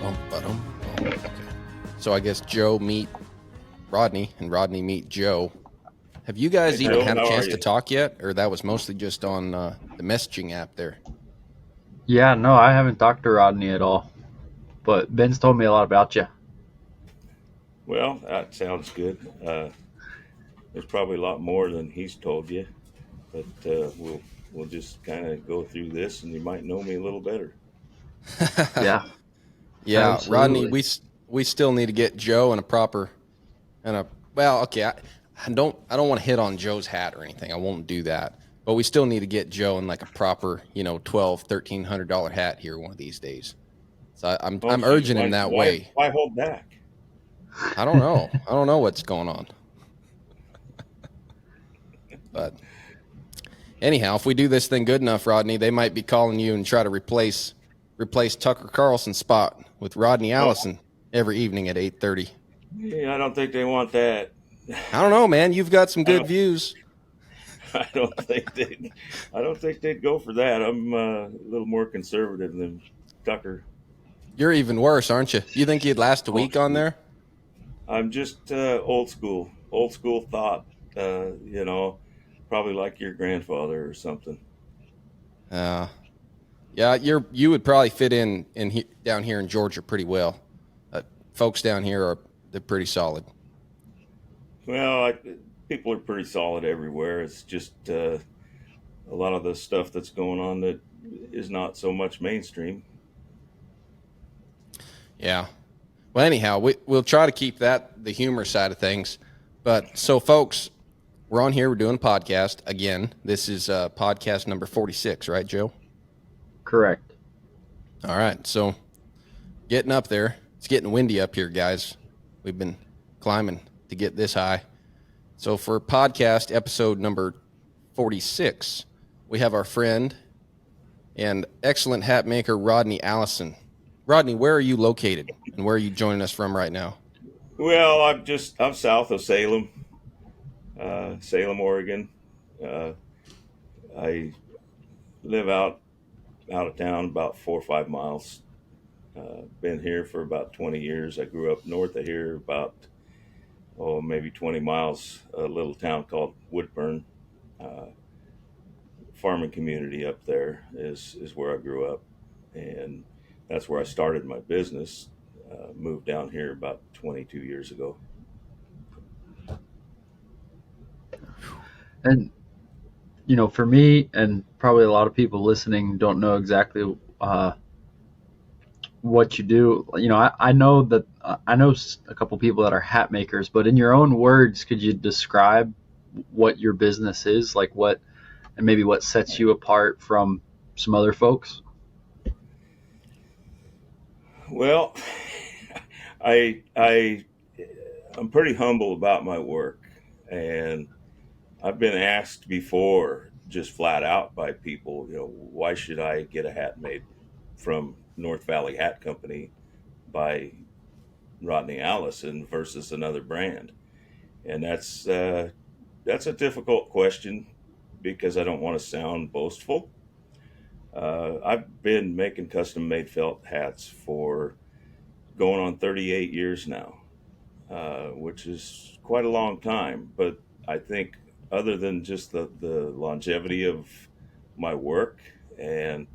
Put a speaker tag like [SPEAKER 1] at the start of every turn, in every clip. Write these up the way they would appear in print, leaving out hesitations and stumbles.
[SPEAKER 1] Okay. So I guguess Joe meet Rodney and Rodney meet Joe. Have you guys
[SPEAKER 2] Hey,
[SPEAKER 1] even
[SPEAKER 2] Joe,
[SPEAKER 1] had a
[SPEAKER 2] how are
[SPEAKER 1] chance to
[SPEAKER 2] you?
[SPEAKER 1] talk yet? Or that was mostly just on the messaging app there?
[SPEAKER 3] Yeah, no, I haven't talked to Rodney at all, but Ben's told me a lot about you.
[SPEAKER 2] Well, that sounds good. There's probably a lot more than he's told you, but we'll just kind of go through this, and you might know me a little better.
[SPEAKER 3] Yeah,
[SPEAKER 1] Yeah, Rodney,
[SPEAKER 3] absolutely.
[SPEAKER 1] we still need to get Joe in a proper and a well, okay. I don't want to hit on Joe's hat or anything. I won't do that. But we still need to get Joe in like a proper, $1,200-$1,300 hat here one of these days. So
[SPEAKER 2] Oh,
[SPEAKER 1] I'm
[SPEAKER 2] geez,
[SPEAKER 1] urging him
[SPEAKER 2] why
[SPEAKER 1] that
[SPEAKER 2] why
[SPEAKER 1] way.
[SPEAKER 2] why hold back?
[SPEAKER 1] I don't know. I don't know what's going on. But anyhow, if we do this thing good enough, Rodney, they might be calling you and try to replace Tucker Carlson's spot with Rodney
[SPEAKER 2] Oh,
[SPEAKER 1] Allison every evening at 8:30.
[SPEAKER 2] yeah, I don't think they want that.
[SPEAKER 1] I don't know, man. You've got some
[SPEAKER 2] I
[SPEAKER 1] good
[SPEAKER 2] don't.
[SPEAKER 1] views.
[SPEAKER 2] I don't think they. I don't think they'd go for that. I'm a little more conservative than Tucker.
[SPEAKER 1] You're even worse, aren't you? You think you'd last a
[SPEAKER 2] Oh,
[SPEAKER 1] week on there?
[SPEAKER 2] I'm just old school. Old school thought. You know, probably like your grandfather or something.
[SPEAKER 1] Uh, yeah, you would probably fit in down here in Georgia pretty well. Folks down here they're pretty solid.
[SPEAKER 2] Well, people are pretty solid everywhere. It's just a lot of the stuff that's going on that is not so much mainstream.
[SPEAKER 1] Yeah. Well, anyhow, we'll try to keep that the humor side of things. But so, folks, we're on here. We're doing a podcast again. This is podcast number 46, right, Joe?
[SPEAKER 3] Correct.
[SPEAKER 1] All right. So, getting up there. It's getting windy up here, guys. We've been climbing to get this high. So, for podcast episode number 46, we have our friend and excellent hat maker, Rodney Allison. Rodney, where are you located and where are you joining us from right now?
[SPEAKER 2] Well, I'm south of Salem, Salem, Oregon. Uh, I live out of town about 4 or 5 miles. Been here for about 20 years. I grew up north of here about maybe 20 miles. A little town called Woodburn. Uh, Farming community up there is where I grew up, and that's where I started my business. Moved down here about 22 years ago.
[SPEAKER 3] And for me, and probably a lot of people listening don't know exactly what you do. I know that I know a couple people that are hat makers, but in your own words, could you describe what your business is, like what, and maybe what sets you apart from some other folks?
[SPEAKER 2] Well, I I'm pretty humble about my work, and I've been asked before, just flat out by people, why should I get a hat made from North Valley Hat Company by Rodney Allison versus another brand? And that's a difficult question because I don't want to sound boastful. I've been making custom made felt hats for going on 38 years now, which is quite a long time. But I think, other than just the longevity of my work and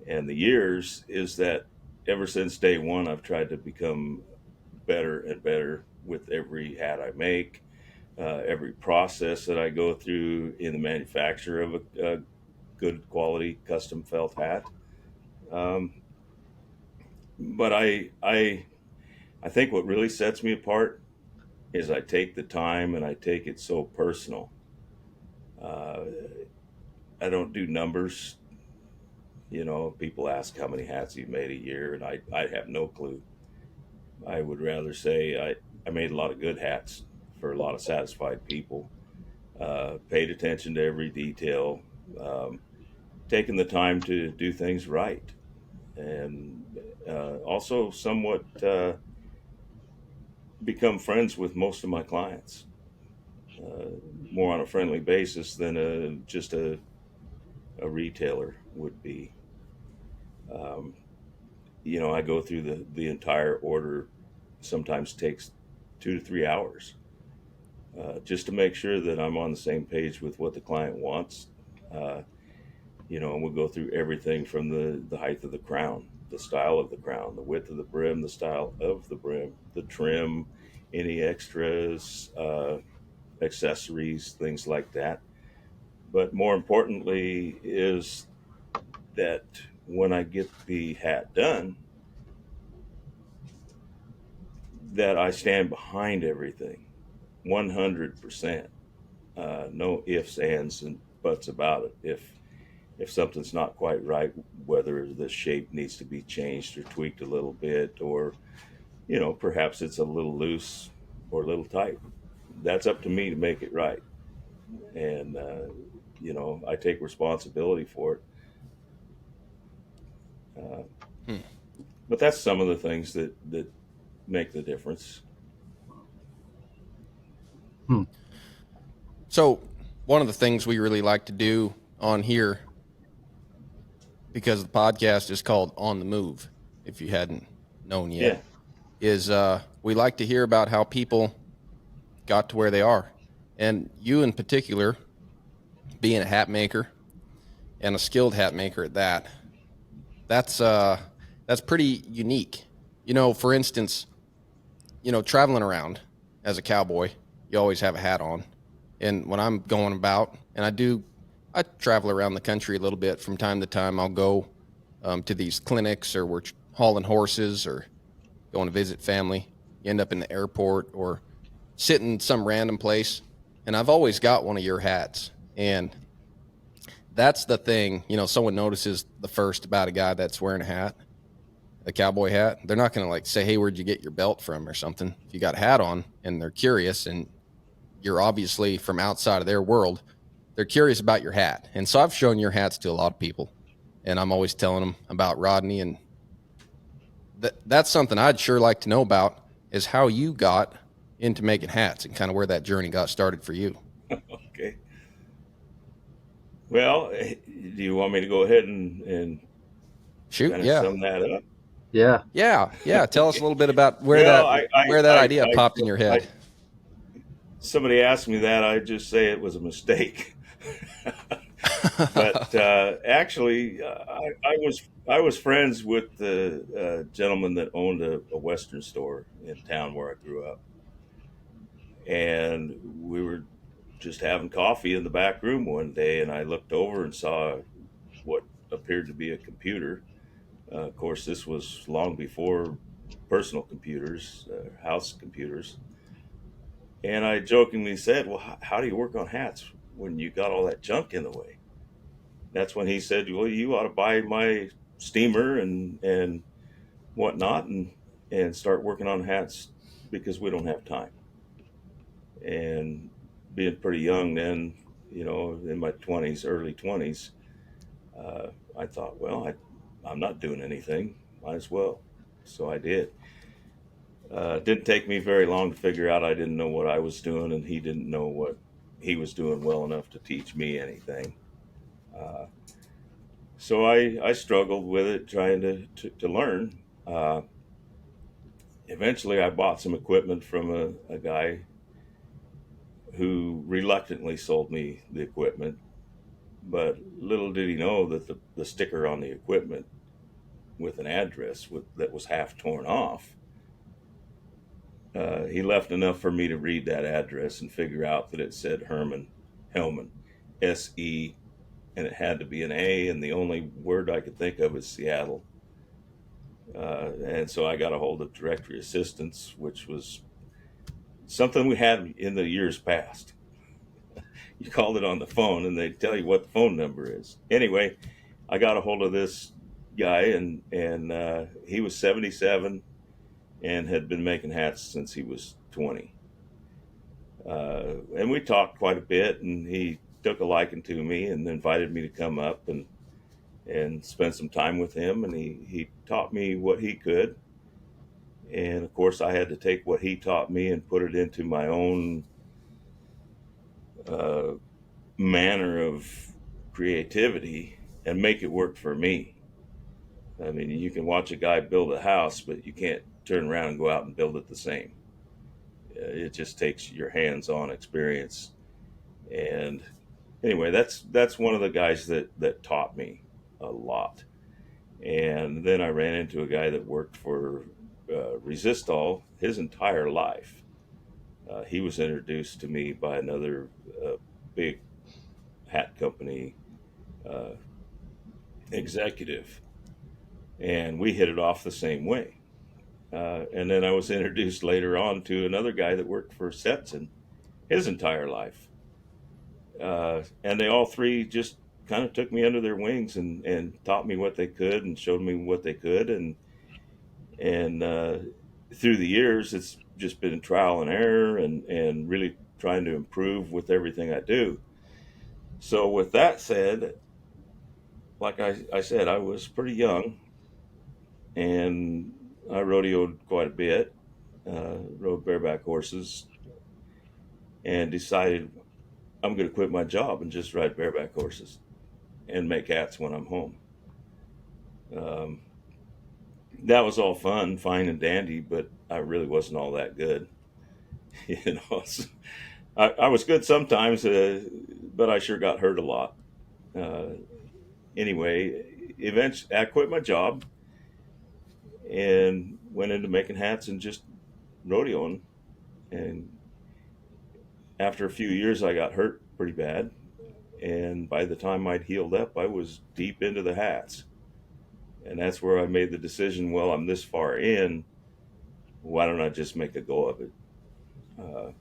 [SPEAKER 2] the years, is that ever since day one, I've tried to become better and better with every hat I make, every process that I go through in the manufacture of a good quality custom felt hat. Um, but I think what really sets me apart is I take the time and I take it so personal. Uh, I don't do numbers. People ask how many hats you've made a year, and I have no clue. I would rather say I made a lot of good hats for a lot of satisfied people. Paid attention to every detail, um, taking the time to do things right, and also somewhat become friends with most of my clients, uh, more on a friendly basis than just a retailer would be. Um, I go through the entire order. Sometimes takes 2 to 3 hours, just to make sure that I'm on the same page with what the client wants. Uh, and we'll go through everything from the height of the crown, the style of the crown, the width of the brim, the style of the brim, the trim, any extras, accessories, things like that. But more importantly is that when I get the hat done, that I stand behind everything 100%. No ifs, ands, and buts about it. If something's not quite right, whether the shape needs to be changed or tweaked a little bit, or perhaps it's a little loose or a little tight, that's up to me to make it right. And I take responsibility for it. Uh,
[SPEAKER 1] Hmm.
[SPEAKER 2] but that's some of the things that make the difference.
[SPEAKER 3] Hmm.
[SPEAKER 1] So one of the things we really like to do on here, because the podcast is called On the Move, if you hadn't known yet,
[SPEAKER 2] Yeah,
[SPEAKER 1] is we like to hear about how people got to where they are. And you in particular, being a hat maker and a skilled hat maker at that, that's pretty unique. For instance, traveling around as a cowboy, you always have a hat on. And when I'm going about, and I travel around the country a little bit from time to time. I'll go to these clinics, or we're hauling horses, or going to visit family. You end up in the airport or sitting in some random place. And I've always got one of your hats. And that's the thing, someone notices the first about a guy that's wearing a cowboy hat. They're not going to like say, "Hey, where'd you get your belt from?" or something. If you got a hat on and they're curious, and you're obviously from outside of their world, they're curious about your hat. And so I've shown your hats to a lot of people, and I'm always telling them about Rodney. And that's something I'd sure like to know about, is how you got into making hats and kind of where that journey got started for you.
[SPEAKER 2] okay. Well, do you want me to go ahead and
[SPEAKER 1] Shoot.
[SPEAKER 2] kind of
[SPEAKER 1] Yeah.
[SPEAKER 2] sum that up?
[SPEAKER 3] Yeah.
[SPEAKER 1] Yeah. Tell us a
[SPEAKER 2] Okay.
[SPEAKER 1] little bit about
[SPEAKER 2] Well,
[SPEAKER 1] where that idea popped in your
[SPEAKER 2] I
[SPEAKER 1] head.
[SPEAKER 2] somebody asked me that, I just say it was a mistake. But actually, I was friends with the gentleman that owned a Western store in town where I grew up, and we were just having coffee in the back room one day, and I looked over and saw what appeared to be a computer. Of course, this was long before personal computers, house computers. And I jokingly said, "Well, how do you work on hats when you got all that junk in the way?" That's when he said, "Well, you ought to buy my steamer and whatnot, and start working on hats, because we don't have time." And being pretty young then, in my 20s, early 20s, I thought, well, I'm not doing anything. Might as well. So I did. It didn't take me very long to figure out I didn't know what I was doing, and he didn't know what he was doing well enough to teach me anything. Uh, so I struggled with it, trying to learn. Uh, Eventually, I bought some equipment from a guy who reluctantly sold me the equipment, but little did he know that the sticker on the equipment with an address that was half torn off, he left enough for me to read that address and figure out that it said Hellman, SE, and it had to be an A, and the only word I could think of is Seattle. And so I got a hold of directory assistance, which was something we had in the years past. You called it on the phone and they'd tell you what the phone number is. Anyway, I got a hold of this guy, and he was 77 and had been making hats since he was 20. And we talked quite a bit, and he took a liking to me and invited me to come up and spend some time with him. And he taught me what he could. And of course, I had to take what he taught me and put it into my own uh, manner of creativity and make it work for me. I mean, you can watch a guy build a house, but you can't turn around and go out and build it the same. It just takes your hands-on experience. And anyway, that's one of the guys that taught me a lot. And then I ran into a guy that worked for Resistol his entire life. He was introduced to me by another big hat company uh, executive, and we hit it off the same way. And then I was introduced later on to another guy that worked for Stetson his entire life. And they all three just kind of took me under their wings and taught me what they could and showed me what they could. And through the years, it's just been trial and error and really trying to improve with everything I do. So with that said, like I said, I was pretty young and I rodeoed quite a bit, rode bareback horses, and decided I'm going to quit my job and just ride bareback horses and make hats when I'm home. Um, that was all fine and dandy, but I really wasn't all that good. You know, so I was good sometimes, but I sure got hurt a lot. Uh, anyway, eventually I quit my job and went into making hats and just rodeoing. And after a few years, I got hurt pretty bad. And by the time I'd healed up, I was deep into the hats. And that's where I made the decision, well, I'm this far in. Why don't I just make a go of it? Uh,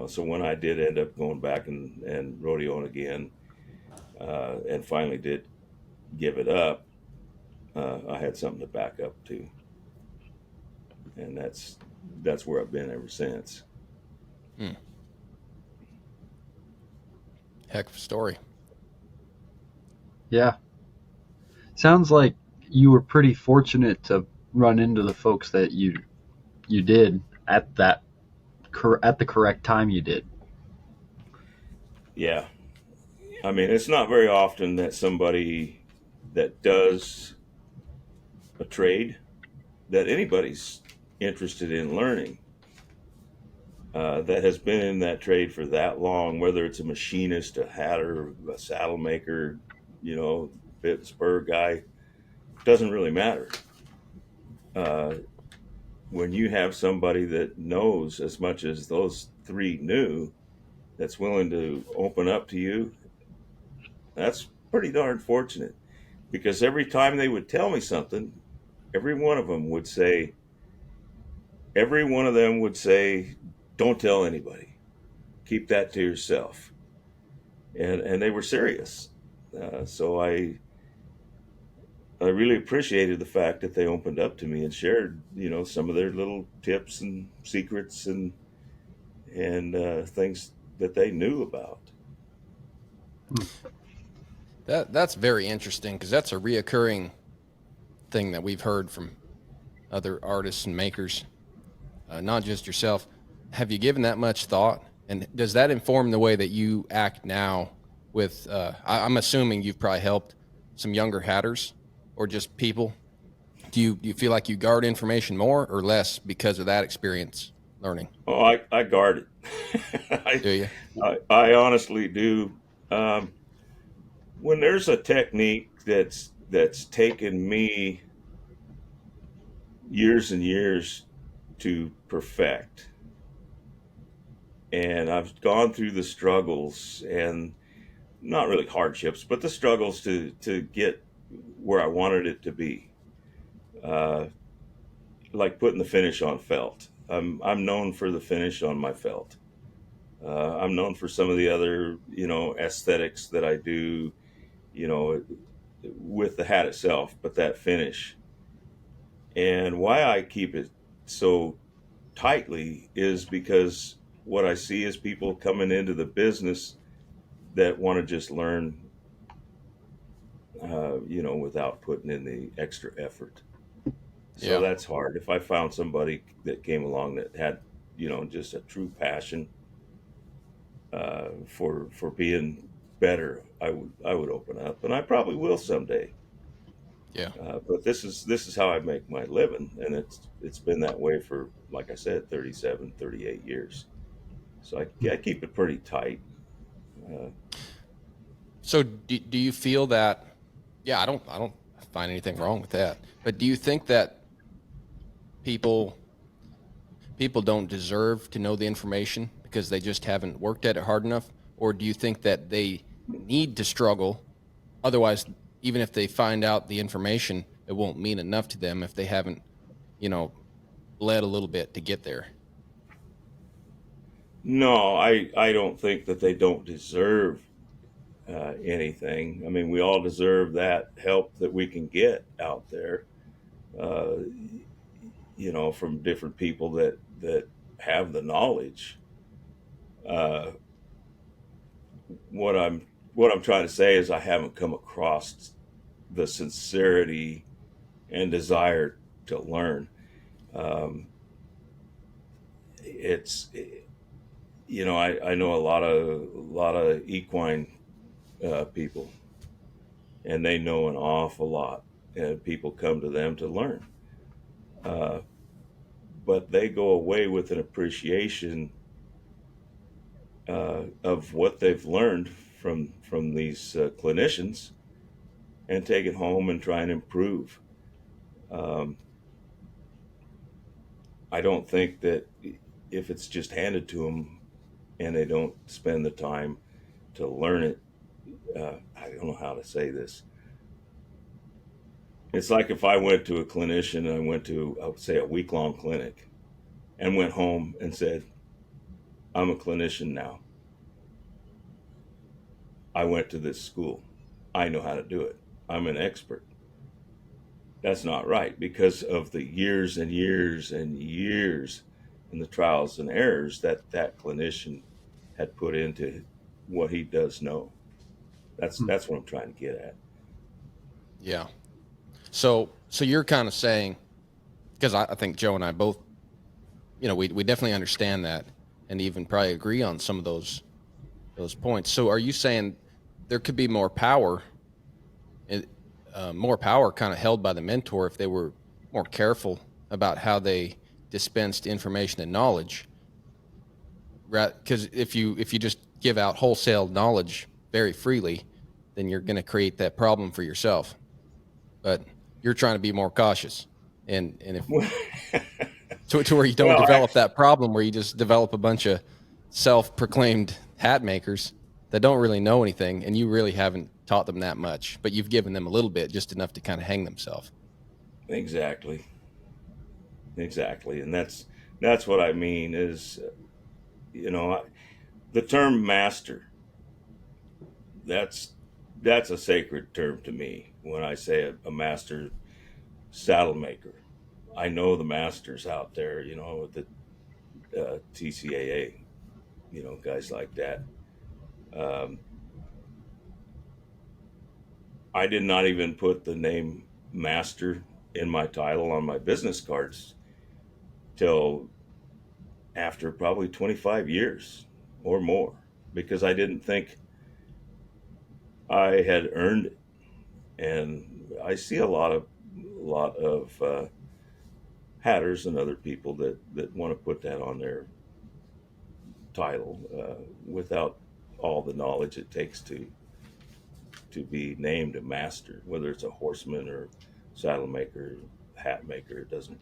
[SPEAKER 2] so when I did end up going back and rodeoing again, and finally did give it up, I had something to back up to. And that's where I've been ever since.
[SPEAKER 1] Hmm. Heck of a story.
[SPEAKER 3] Yeah. Sounds like you were pretty fortunate to run into the folks that you did at the correct time you did.
[SPEAKER 2] Yeah. I mean, it's not very often that somebody that does a trade that anybody's interested in learning, that has been in that trade for that long, whether it's a machinist, a hatter, a saddle maker, bit and spur guy, doesn't really matter. Uh, when you have somebody that knows as much as those three knew, that's willing to open up to you, that's pretty darn fortunate. Because every time they would tell me something, every one of them would say, every one of them would say, "Don't tell anybody. Keep that to yourself." And they were serious. So I really appreciated the fact that they opened up to me and shared, some of their little tips and secrets and things that they knew about.
[SPEAKER 1] That's very interesting because that's a reoccurring thing that we've heard from other artists and makers, not just yourself. Have you given that much thought? And does that inform the way that you act now with, I'm assuming you've probably helped some younger hatters or just people. Do you feel like you guard information more or less because of that experience learning?
[SPEAKER 2] Oh, I guard it.
[SPEAKER 1] Do you?
[SPEAKER 2] I honestly do. Um, when there's a technique that's taken me years and years to perfect, and I've gone through the struggles and not really hardships, but the struggles to get where I wanted it to be. Uh, like putting the finish on felt. I'm known for the finish on my felt. I'm known for some of the other, aesthetics that I do, you know, with the hat itself, but that finish. And why I keep it so tightly is because what I see is people coming into the business that want to just learn, without putting in the extra effort. So
[SPEAKER 1] Yeah.
[SPEAKER 2] that's hard. If I found somebody that came along that had, just a true passion for being better, I would open up, and I probably will someday.
[SPEAKER 1] Yeah.
[SPEAKER 2] But this is how I make my living, and it's been that way for, like I said, 37, 38 years. So I keep it pretty tight. Uh,
[SPEAKER 1] So do you feel that? Yeah, I don't find anything wrong with that. But do you think that people people don't deserve to know the information because they just haven't worked at it hard enough, or do you think that they need to struggle? Otherwise, even if they find out the information, it won't mean enough to them if they haven't, you know, bled a little bit to get there.
[SPEAKER 2] no, I don't think that they don't deserve anything. I mean, we all deserve that help that we can get out there. Uh, from different people that have the knowledge. Uh, what I'm trying to say is I haven't come across the sincerity and desire to learn. Um, it's I know a lot of equine people, and they know an awful lot, and people come to them to learn. Uh, but they go away with an appreciation of what they've learned from these clinicians, and take it home and try and improve. Um, I don't think that if it's just handed to them and they don't spend the time to learn it, I don't know how to say this. It's like if I went to a clinician and I went to, I would say, a week long clinic, and went home and said, I'm a clinician now. I went to this school. I know how to do it. I'm an expert. That's not right, because of the years and years and years and the trials and errors that clinician had put into what he does know. That's what I'm trying to get at.
[SPEAKER 1] Yeah. So you're kind of saying, because I think Joe and I both, we definitely understand that, and even probably agree on some of those points. So are you saying there could be more power kind of held by the mentor if they were more careful about how they dispensed information and knowledge? Because if you just give out wholesale knowledge very freely, then you're going to create that problem for yourself. But you're trying to be more cautious, and if to where you don't
[SPEAKER 2] Well,
[SPEAKER 1] develop
[SPEAKER 2] actually,
[SPEAKER 1] that problem where you just develop a bunch of self-proclaimed hat makers that don't really know anything, and you really haven't taught them that much, but you've given them a little bit, just enough to kind of hang themselves.
[SPEAKER 2] exactly, exactly, and that's what I mean is, the term master. That's that's a sacred term to me. When I say a master saddle maker, I know the masters out there. The TCAA, guys like that. Um, I did not even put the name master in my title on my business cards till after probably 25 years or more, because I didn't think I had earned it. And I see a lot of hatters and other people that want to put that on their title, without all the knowledge it takes to be named a master, whether it's a horseman or saddle maker, hat maker. It doesn't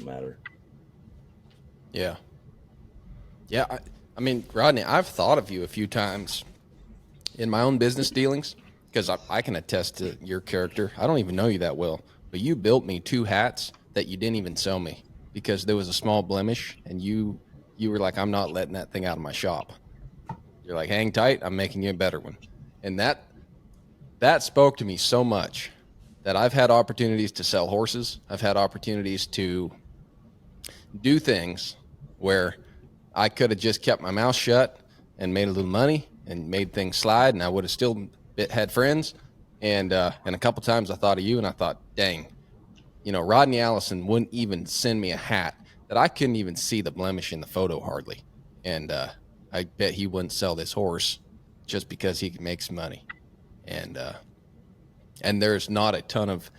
[SPEAKER 2] matter.
[SPEAKER 1] Yeah. Yeah. I mean, Rodney, I've thought of you a few times in my own business dealings because I can attest to your character. I don't even know you that well, but you built me two hats that you didn't even sell me because there was a small blemish, and you were like, I'm not letting that thing out of my shop. You're like, hang tight, I'm making you a better one. And that spoke to me so much that I've had opportunities to sell horses. I've had opportunities to do things where I could have just kept my mouth shut and made a little money and made things slide, and I would have still had friends. And a couple times I thought of you, and I thought, dang, Rodney Allison wouldn't even send me a hat that I couldn't even see the blemish in the photo hardly. And I bet he wouldn't sell this horse just because he could make some money. And And there's not a ton of,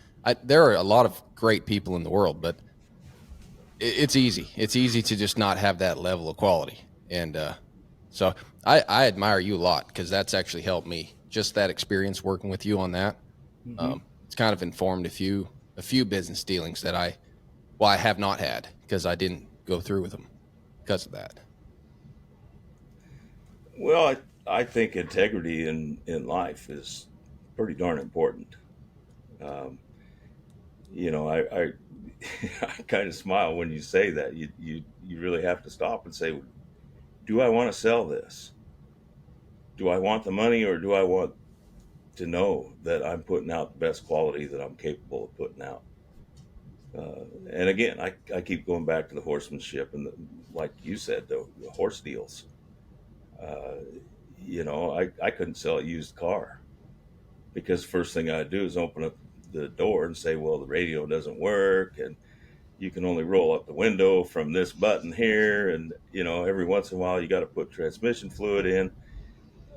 [SPEAKER 1] there are a lot of great people in the world, but it's easy. It's easy to just not have that level of quality. And so I admire you a lot, because that's actually helped me. Just that experience working with you on that.
[SPEAKER 2] Mm-hmm.
[SPEAKER 1] It's kind of informed a few business dealings that I have not had, because I didn't go through with them because of that.
[SPEAKER 2] Well, I think integrity in life is pretty darn important. Um, I I kind of smile when you say that. You really have to stop and say, do I want to sell this? Do I want the money, or do I want to know that I'm putting out the best quality that I'm capable of putting out? And again, I keep going back to the horsemanship and like you said, the horse deals. Uh, I couldn't sell a used car, because first thing I do is open up the door and say, well, the radio doesn't work, and you can only roll up the window from this button here, and every once in a while you got to put transmission fluid in.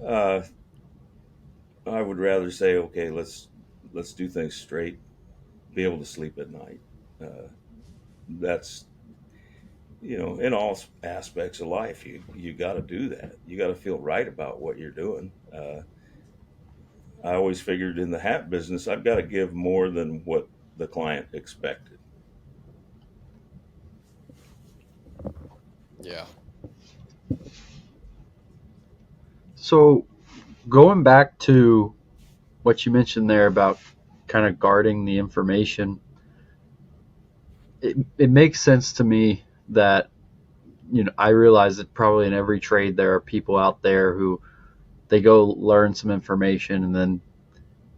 [SPEAKER 2] Uh, I would rather say, okay, let's do things straight, be able to sleep at night. That's in all aspects of life, you got to do that. You got to feel right about what you're doing. I always figured in the hat business, I've got to give more than what the client expected.
[SPEAKER 1] Yeah.
[SPEAKER 3] So going back to what you mentioned there about kind of guarding the information, it makes sense to me that, I realize that probably in every trade there are people out there who they go learn some information and then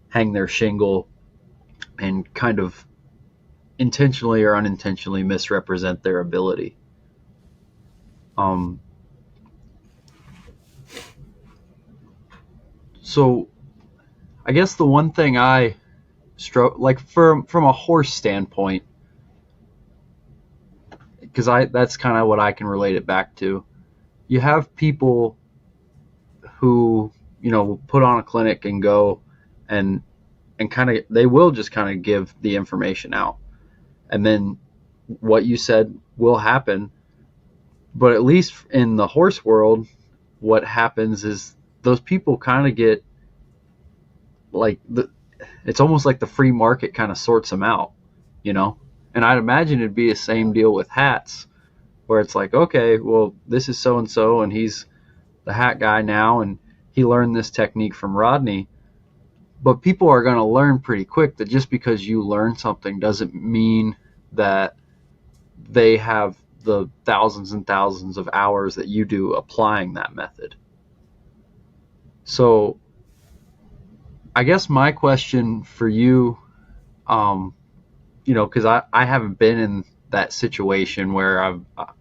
[SPEAKER 3] hang their shingle and kind of intentionally or unintentionally misrepresent their ability. Um, so I guess the one thing I like from a horse standpoint, because that's kind of what I can relate it back to. You have people who put on a clinic and go and kind of they will just kind of give the information out, and then what you said will happen. But at least in the horse world, what happens is those people kind of get like it's almost like the free market kind of sorts them out, you know. And I'd imagine it'd be the same deal with hats, where it's like, okay, well, this is so and so, and he's the hat guy now, and he learned this technique from Rodney. But people are going to learn pretty quick that just because you learn something doesn't mean that they have the thousands and thousands of hours that you do applying that method. So I guess my question for you, because I haven't been in that situation where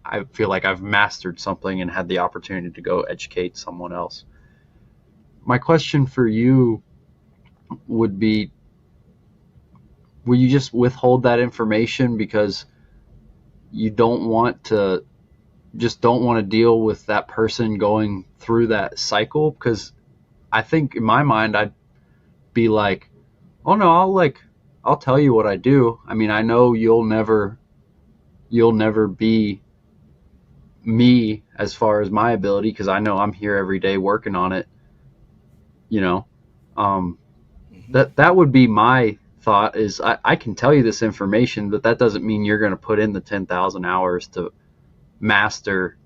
[SPEAKER 3] I feel like I've mastered something and had the opportunity to go educate someone else. My question for you would be, will you just withhold that information because you don't want to deal with that person going through that cycle? Because I think in my mind I'd be like, oh no, I'll tell you what I do. I mean, I know you'll never be me as far as my ability, because I know I'm here every day working on it, you know.
[SPEAKER 2] Mm-hmm.
[SPEAKER 3] That would be my thought, is I can tell you this information, but that doesn't mean you're going to put in the 10,000 hours to master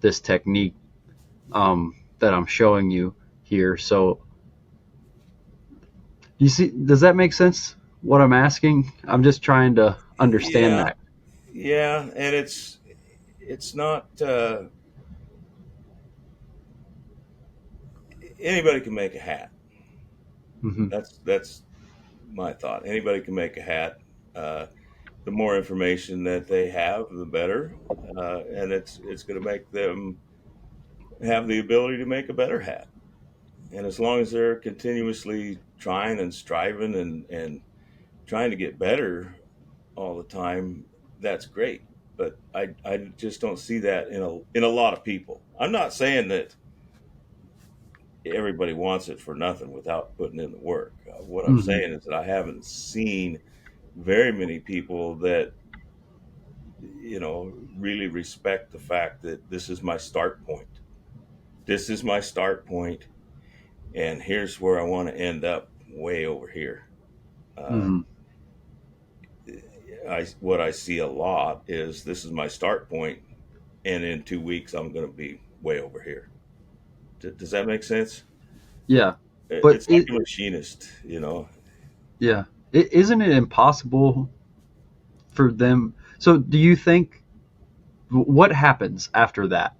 [SPEAKER 3] this technique that I'm showing you here. So you see, does that make sense what I'm asking? I'm just trying to understand
[SPEAKER 2] Yeah,
[SPEAKER 3] that.
[SPEAKER 2] yeah, and it's not anybody can make a hat.
[SPEAKER 3] Mm-hmm.
[SPEAKER 2] That's my thought. Anybody can make a hat. Uh, the more information that they have, the better, and it's going to make them have the ability to make a better hat. And as long as they're continuously trying and striving and trying to get better all the time, that's great. But I just don't see that in a lot of people. I'm not saying that everybody wants it for nothing without putting in the work. What I'm
[SPEAKER 3] Hmm.
[SPEAKER 2] saying is that I haven't seen very many people that, really respect the fact that this is my start point. This is my start point, and here's where I want to end up, way over here. Uh,
[SPEAKER 3] Hmm.
[SPEAKER 2] what I see a lot is this is my start point, and in 2 weeks I'm going to be way over here. Does that make sense?
[SPEAKER 3] Yeah, but
[SPEAKER 2] It's like a machinist.
[SPEAKER 3] yeah, isn't it impossible for them? So, do you think what happens after that?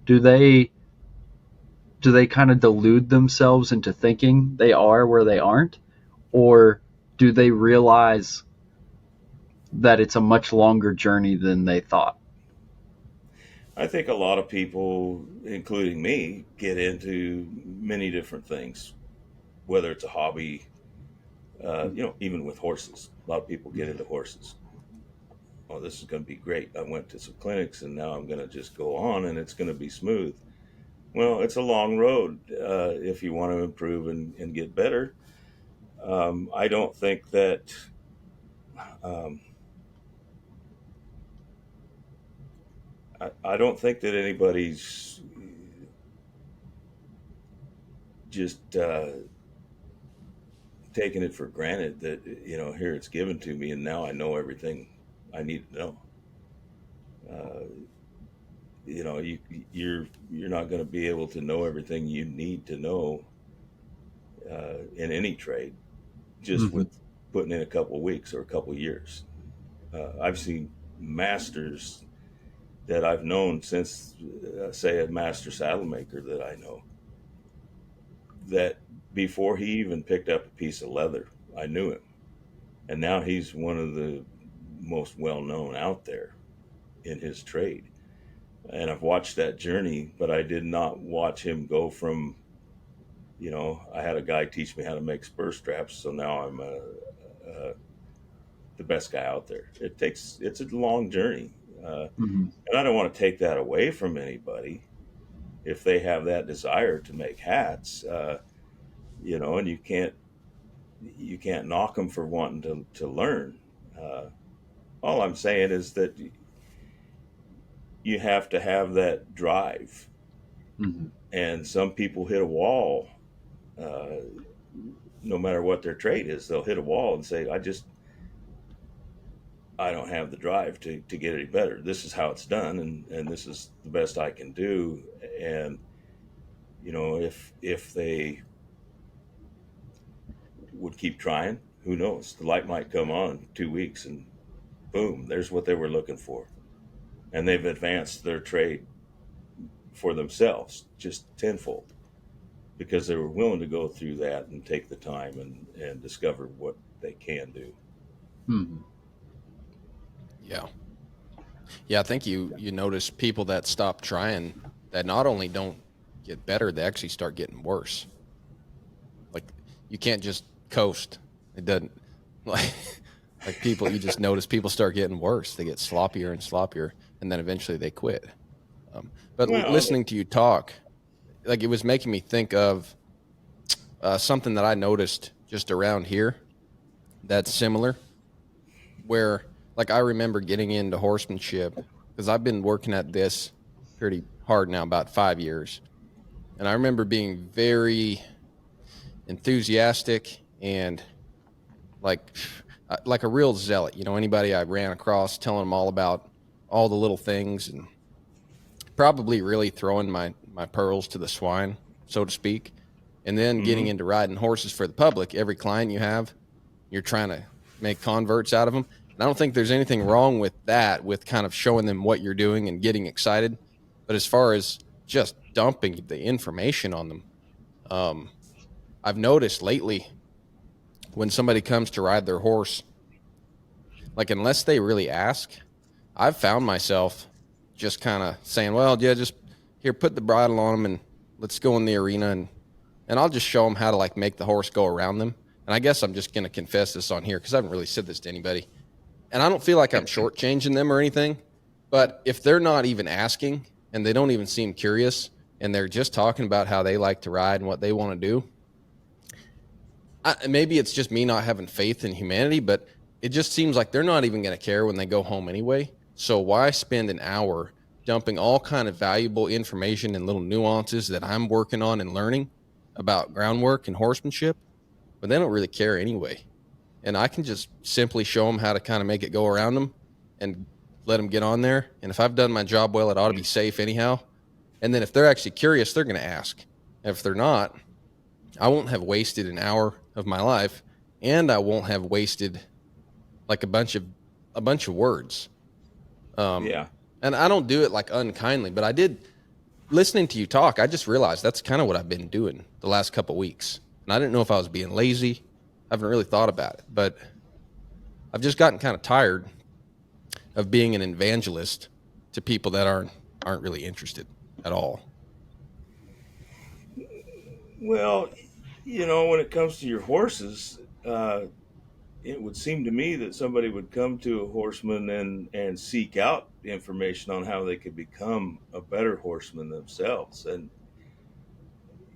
[SPEAKER 3] Do they kind of delude themselves into thinking they are where they aren't, or do they realize that it's a much longer journey than they thought?
[SPEAKER 2] I think a lot of people, including me, get into many different things, whether it's a hobby, even with horses. A lot of people get into horses. Oh, this is going to be great. I went to some clinics and now I'm going to just go on and it's going to be smooth. Well, it's a long road if you want to improve and get better. I don't think that. Um, I don't think that anybody's just taking it for granted that here it's given to me and now I know everything I need to know. Uh, you're not going to be able to know everything you need to know in any trade just
[SPEAKER 3] Hmm.
[SPEAKER 2] with putting in a couple of weeks or a couple of years. I've seen masters that I've known since, say, a master saddle maker that I know, that before he even picked up a piece of leather, I knew him. And now he's one of the most well known out there in his trade. And I've watched that journey, but I did not watch him go from, I had a guy teach me how to make spur straps. So now I'm the best guy out there. It's a long journey.
[SPEAKER 3] Hmm.
[SPEAKER 2] And I don't want to take that away from anybody if they have that desire to make hats, and you can't knock them for wanting to learn. Uh, all I'm saying is that you have to have that drive,
[SPEAKER 3] Hmm.
[SPEAKER 2] and some people hit a wall. Uh, no matter what their trade is, they'll hit a wall and say, I don't have the drive to get any better. This is how it's done, and this is the best I can do. And if they would keep trying, who knows? The light might come on in 2 weeks, and boom, there's what they were looking for, and they've advanced their trade for themselves just tenfold because they were willing to go through that and take the time and discover what they can do.
[SPEAKER 3] Hmm.
[SPEAKER 1] Yeah. Yeah, I think you notice people that stop trying that not only don't get better, they actually start getting worse. Like you can't just coast. It doesn't like like people you just notice people start getting worse. They get sloppier and sloppier and then eventually they quit. But
[SPEAKER 2] Well,
[SPEAKER 1] listening to you talk, like it was making me think of something that I noticed just around here that's similar where like I remember getting into horsemanship because I've been working at this pretty hard now about 5 years. And I remember being very enthusiastic and like like a real zealot. Anybody I ran across telling them all about all the little things and probably really throwing my pearls to the swine, so to speak. And then getting
[SPEAKER 2] hmm
[SPEAKER 1] into riding horses for the public. Every client you have, you're trying to make converts out of them. And I don't think there's anything wrong with that, with kind of showing them what you're doing and getting excited. But as far as just dumping the information on them, um, I've noticed lately when somebody comes to ride their horse, like unless they really ask, I've found myself just kind of saying, well, yeah, just here, put the bridle on them and let's go in the arena. And I'll just show them how to like make the horse go around them. And I guess I'm just going to confess this on here because I haven't really said this to anybody. And I don't feel like I'm shortchanging them or anything. But if they're not even asking and they don't even seem curious and they're just talking about how they like to ride and what they want to do, maybe it's just me not having faith in humanity, but it just seems like they're not even going to care when they go home anyway. So why spend an hour dumping all kind of valuable information and little nuances that I'm working on and learning about groundwork and horsemanship, but they don't really care anyway. And I can just simply show them how to kind of make it go around them and let them get on there. And if I've done my job well, it ought to be safe anyhow. And then if they're actually curious, they're going to ask. And if they're not, I won't have wasted an hour of my life, and I won't have wasted like a bunch of words.
[SPEAKER 2] Yeah.
[SPEAKER 1] And I don't do it like unkindly, but I did, listening to you talk, I just realized that's kind of what I've been doing the last couple of weeks. And I didn't know if I was being lazy. I haven't really thought about it, but I've just gotten kind of tired of being an evangelist to people that aren't really interested at all.
[SPEAKER 2] Well, when it comes to your horses, it would seem to me that somebody would come to a horseman and seek out information on how they could become a better horseman themselves. And,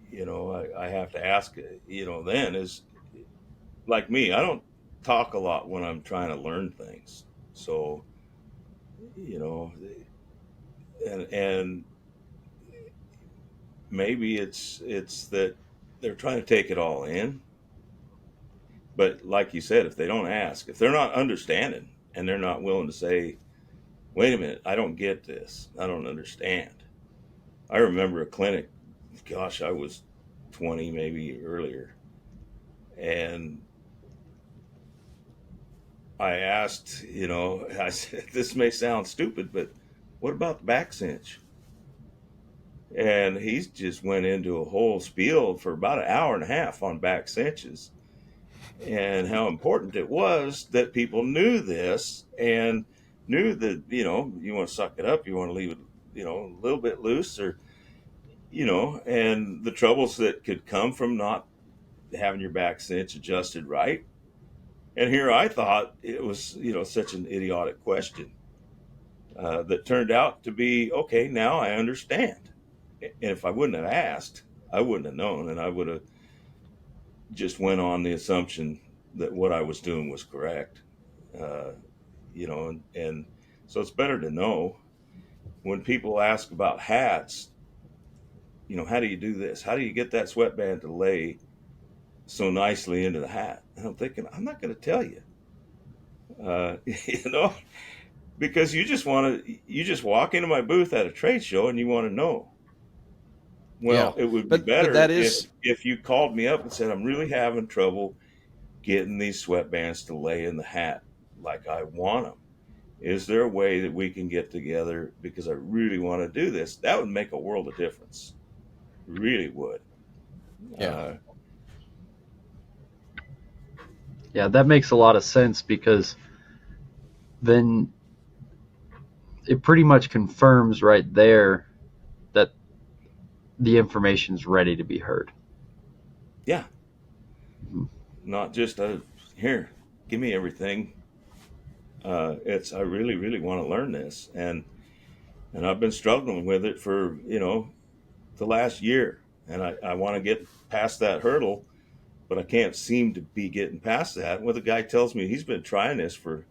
[SPEAKER 2] I have to ask, then is like me, I don't talk a lot when I'm trying to learn things. So, and maybe it's that they're trying to take it all in. But like you said, if they don't ask, if they're not understanding and they're not willing to say, wait a minute, I don't get this, I don't understand. I remember a clinic, gosh, I was 20, maybe earlier. And I asked, I said, this may sound stupid, but what about the back cinch? And he just went into a whole spiel for about an hour and a half on back cinches and how important it was that people knew this and knew that, you want to suck it up, you want to leave it, a little bit loose, or, and the troubles that could come from not having your back cinch adjusted right. And here I thought it was, such an idiotic question that turned out to be, okay, now I understand. And if I wouldn't have asked, I wouldn't have known, and I would have just went on the assumption that what I was doing was correct. And so it's better to know when people ask about hats, how do you do this? How do you get that sweatband to lay so nicely into the hat? And I'm thinking, I'm not going to tell you, because you just walk into my booth at a trade show and you want to know. Well,
[SPEAKER 1] Yeah.
[SPEAKER 2] it would be
[SPEAKER 1] But
[SPEAKER 2] better
[SPEAKER 1] that is,
[SPEAKER 2] if you called me up and said, I'm really having trouble getting these sweatbands to lay in the hat like I want them. Is there a way that we can get together because I really want to do this? That would make a world of difference. Really would.
[SPEAKER 1] yeah.
[SPEAKER 3] Yeah, that makes a lot of sense, because then it pretty much confirms right there that the information's ready to be heard.
[SPEAKER 2] Yeah.
[SPEAKER 3] Mm-hmm.
[SPEAKER 2] Not just here, give me everything. It's I really, really want to learn this, and I've been struggling with it for the last year, and I want to get past that hurdle, but I can't seem to be getting past that. Well, the guy tells me he's been trying this for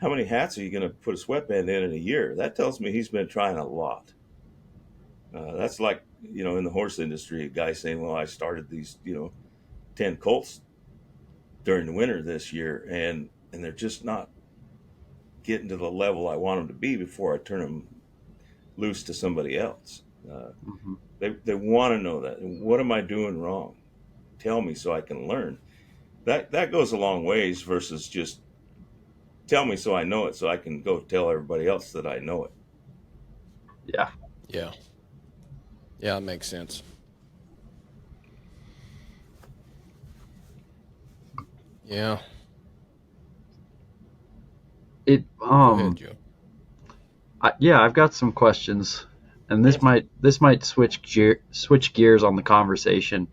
[SPEAKER 2] how many hats are you going to put a sweatband in a year? That tells me he's been trying a lot. That's like in the horse industry, a guy saying, "Well, I started these 10 colts during the winter this year, and they're just not getting to the level I want them to be before I turn them loose to somebody else."
[SPEAKER 3] Mm-hmm.
[SPEAKER 2] They want to know that. What am I doing wrong? Tell me so I can learn. That goes a long ways versus just tell me so I know it so I can go tell everybody else that I know it.
[SPEAKER 3] Yeah.
[SPEAKER 1] Yeah. Yeah, that makes sense. Yeah.
[SPEAKER 3] It
[SPEAKER 1] Go ahead, Joe.
[SPEAKER 3] I've got some questions, and this might switch gears on the conversation.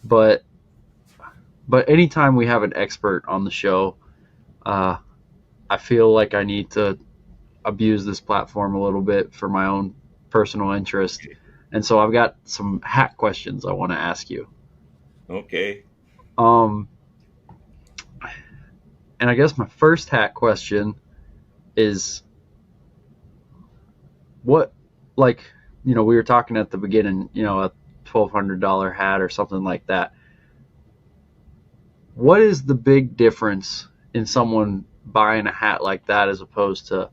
[SPEAKER 3] But anytime we have an expert on the show, I feel like I need to abuse this platform a little bit for my own personal interest. And so I've got some hat questions I want to ask you.
[SPEAKER 2] Okay.
[SPEAKER 3] Um, and I guess my first hat question is what, like, we were talking at the beginning, a $1,200 hat or something like that. What is the big difference in someone buying a hat like that as opposed to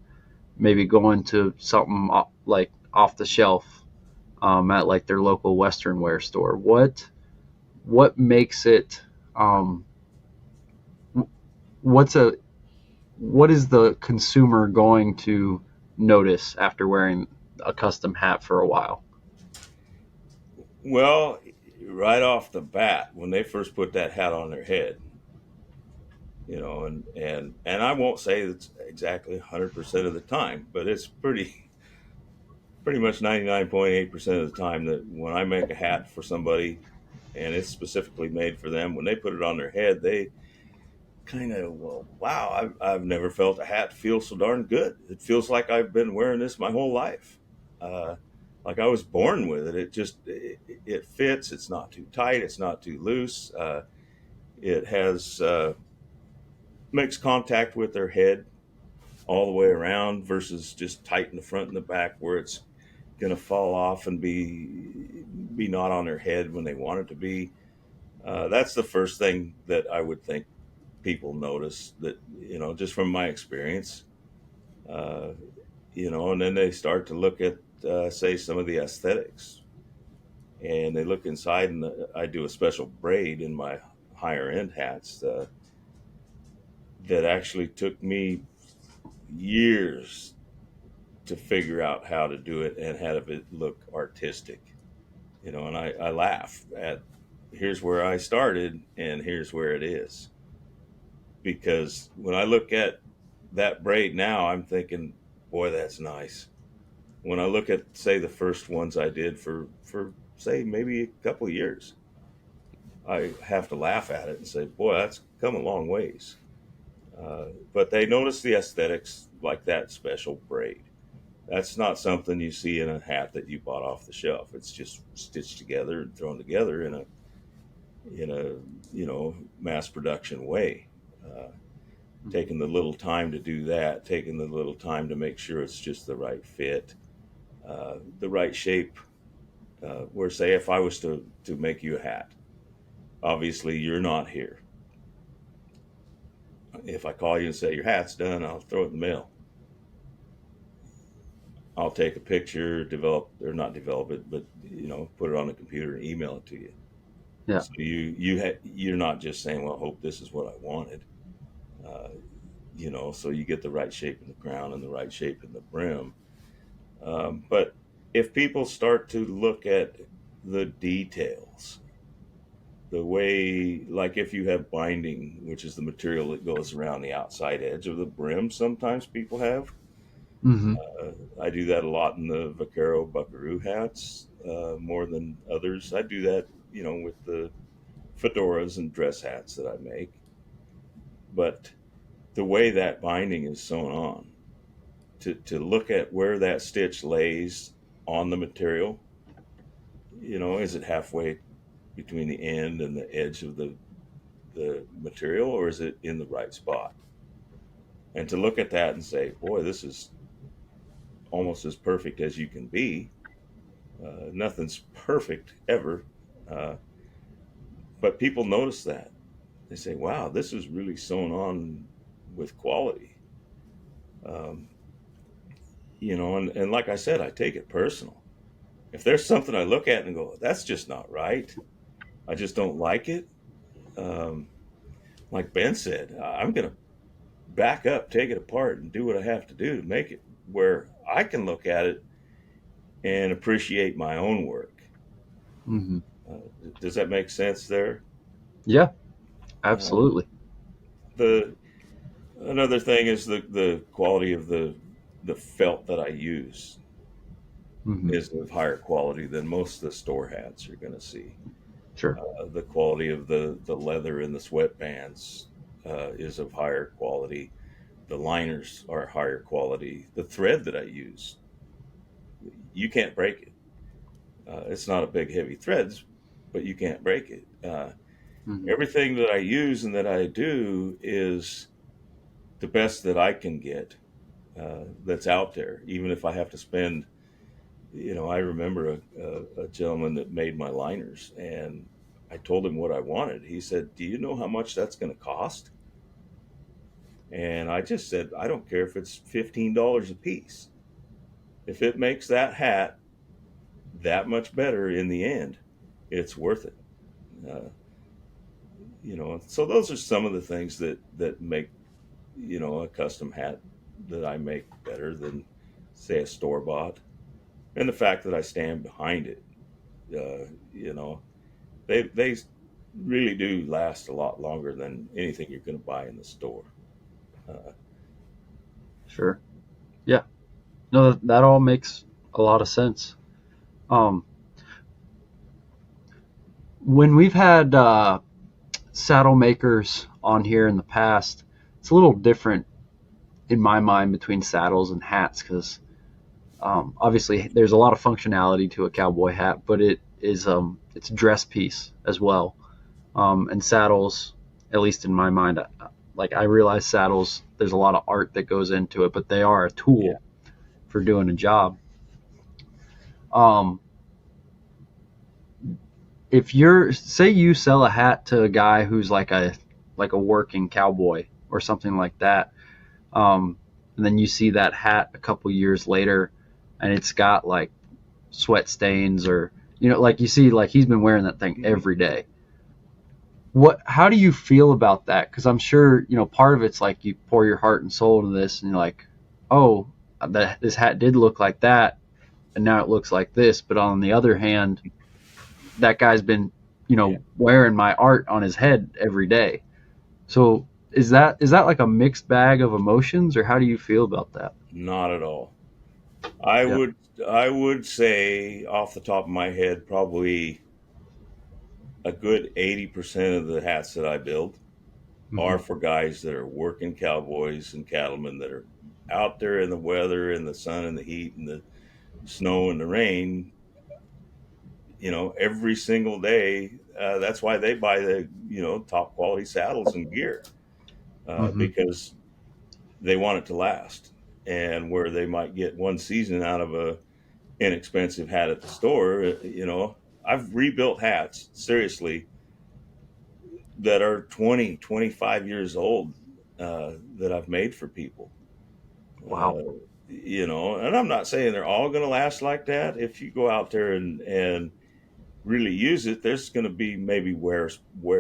[SPEAKER 3] maybe going to something like off the shelf at like their local Western wear store? What makes it? What's a what is the consumer going to notice after wearing a custom hat for a while?
[SPEAKER 2] Well, right off the bat, when they first put that hat on their head, and I won't say it's exactly 100% of the time, but it's pretty much 99.8% of the time that when I make a hat for somebody and it's specifically made for them, when they put it on their head, they kind of, well, wow, I've never felt a hat feel so darn good. It feels like I've been wearing this my whole life. Uh, like I was born with it. It fits. It's not too tight. It's not too loose. It has makes contact with their head all the way around versus just tight in the front and the back where it's going to fall off and be not on their head when they want it to be. That's the first thing that I would think people notice, that just from my experience. uh, and then they start to look at say some of the aesthetics, and they look inside, and I do a special braid in my higher end hats that actually took me years to figure out how to do it and have it look artistic. And I laugh at, here's where I started and here's where it is. Because when I look at that braid now, I'm thinking, boy, that's nice. When I look at, say, the first ones I did for say maybe a couple of years, I have to laugh at it and say, boy, that's come a long ways. But they notice the aesthetics, like that special braid. That's not something you see in a hat that you bought off the shelf. It's just stitched together and thrown together in a mass production way. Uh, Taking the little time to do that, taking the little time to make sure it's just the right fit, the right shape. Where, say, if I was to make you a hat, obviously you're not here. If I call you and say your hat's done, I'll throw it in the mail. I'll take a picture, develop or not develop it, but put it on the computer and email it to you.
[SPEAKER 3] Yeah.
[SPEAKER 2] So you're not just saying, well, I hope this is what I wanted. Uh, so you get the right shape in the crown and the right shape in the brim. But if people start to look at the details, the way, like if you have binding, which is the material that goes around the outside edge of the brim, sometimes people have.
[SPEAKER 3] Mm-hmm.
[SPEAKER 2] I do that a lot in the vaquero buckaroo hats, more than others. I do that, with the fedoras and dress hats that I make. But the way that binding is sewn on, to look at where that stitch lays on the material, is it halfway between the end and the edge of the material, or is it in the right spot? And to look at that and say, boy, this is almost as perfect as you can be. Nothing's perfect ever. Uh, but people notice that. They say, wow, this is really sewn on with quality. Um, and like I said, I take it personal. If there's something I look at and go, that's just not right, I just don't like it. Um, like Ben said, I'm going to back up, take it apart, and do what I have to do to make it where I can look at it and appreciate my own work.
[SPEAKER 3] Mm-hmm.
[SPEAKER 2] Uh, does that make sense there?
[SPEAKER 3] Yeah,
[SPEAKER 2] Um,
[SPEAKER 3] absolutely.
[SPEAKER 2] the Another thing is the quality of the felt that I use
[SPEAKER 3] Mm-hmm.
[SPEAKER 2] is of higher quality than most of the store hats you're going to see.
[SPEAKER 3] Sure.
[SPEAKER 2] The quality of the leather in the sweatbands is of higher quality. The liners are higher quality. The thread that I use, you can't break it. It's not a big heavy threads, but you can't break it.
[SPEAKER 3] Hmm.
[SPEAKER 2] Everything that I use and that I do is the best that I can get, that's out there, even if I have to spend. I remember a gentleman that made my liners, and I told him what I wanted. He said, "Do you know how much that's going to cost?" And I just said, "I don't care if it's $15 a piece. If it makes that hat that much better in the end, it's worth it." Uh, so those are some of the things that make a custom hat that I make better than, say, a store bought, and the fact that I stand behind it. You know, they really do last a lot longer than anything you're going to buy in the store. Uh,
[SPEAKER 3] Sure. Yeah. No, that all makes a lot of sense. Um, when we've had saddle makers on here in the past, it's a little different in my mind between saddles and hats because obviously there's a lot of functionality to a cowboy hat, but it's a dress piece as well. And saddles, at least in my mind, like I realize saddles, there's a lot of art that goes into it, but they are a
[SPEAKER 2] yeah.
[SPEAKER 3] tool for doing a job. Um, if you're say you sell a hat to a guy who's like a working cowboy or something like that, and then you see that hat a couple years later, and it's got like sweat stains or like you see like he's been wearing that thing
[SPEAKER 2] Mhm.
[SPEAKER 3] every day. How do you feel about that? Because I'm sure part of it's like you pour your heart and soul into this, and you're like, oh, this hat did look like that, and now it looks like this. But on the other hand, that guy's been
[SPEAKER 2] Yeah,
[SPEAKER 3] wearing my art on his head every day. So is that like a mixed bag of emotions, or how do you feel about that?
[SPEAKER 2] not at all. I
[SPEAKER 3] Yeah.
[SPEAKER 2] would I would say off the top of my head, probably a good 80% of the hats that I build
[SPEAKER 3] Hmm.
[SPEAKER 2] are for guys that are working cowboys and cattlemen that are out there in the weather, in the sun and the heat and the snow and the rain, every single day. That's why they buy the, top quality saddles and gear,
[SPEAKER 3] Hmm.
[SPEAKER 2] because they want it to last. And where they might get one season out of a inexpensive hat at the store, I've rebuilt hats, seriously, that are 20, 25 years old, that I've made for people.
[SPEAKER 3] Wow.
[SPEAKER 2] And I'm not saying they're all going to last like that. If you go out there and really use it, there's going to be maybe wear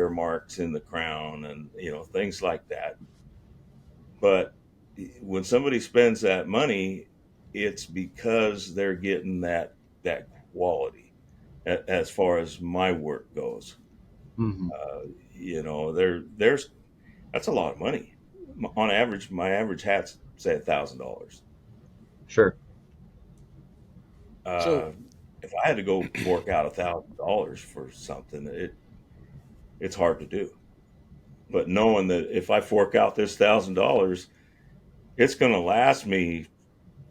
[SPEAKER 2] marks in the crown and things like that. But when somebody spends that money, it's because they're getting that quality. As far as my work goes,
[SPEAKER 3] Hmm.
[SPEAKER 2] there's that's a lot of money. On average, my average hat's say $1,000.
[SPEAKER 3] Sure.
[SPEAKER 1] So
[SPEAKER 2] Uh, if I had to go fork out $1,000 for something, it's hard to do. But knowing that if I fork out this $1,000, it's going to last me,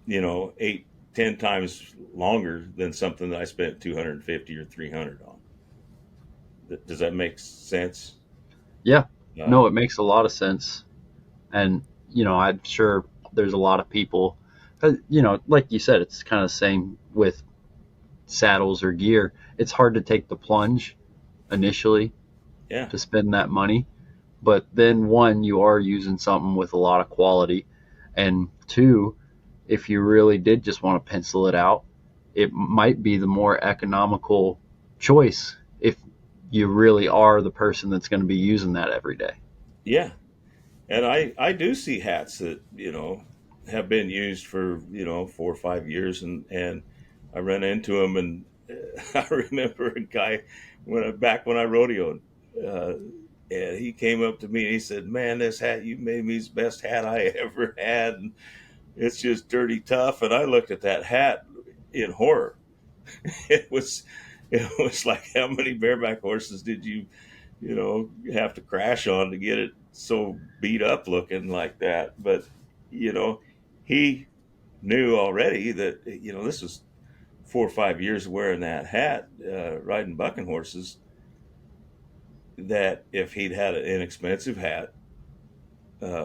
[SPEAKER 2] 8, 10 times longer than something that I spent 250 or 300 on. Does that make sense?
[SPEAKER 3] Yeah.
[SPEAKER 2] Uh,
[SPEAKER 3] No, it makes a lot of sense. And I'm sure there's a lot of people, like you said, it's kind of the same with saddles or gear. It's hard to take the plunge initially
[SPEAKER 2] yeah,
[SPEAKER 3] to spend that money, but then one, you are using something with a lot of quality, and two, if you really did just want to pencil it out, it might be the more economical choice if you really are the person that's going to be using that every day.
[SPEAKER 2] yeah. And I do see hats that, have been used for, 4 or 5 years, and I run into them, and I remember a guy back when I rodeoed, uh, and he came up to me and he said, "Man, this hat you made me is the best hat I ever had. And it's just dirty tough." And I looked at that hat in horror. It was it was like, how many bareback horses did you have to crash on to get it so beat up looking like that? But, you know, he knew already that, this was 4 or 5 years of wearing that hat, riding bucking horses, that if he'd had an inexpensive hat,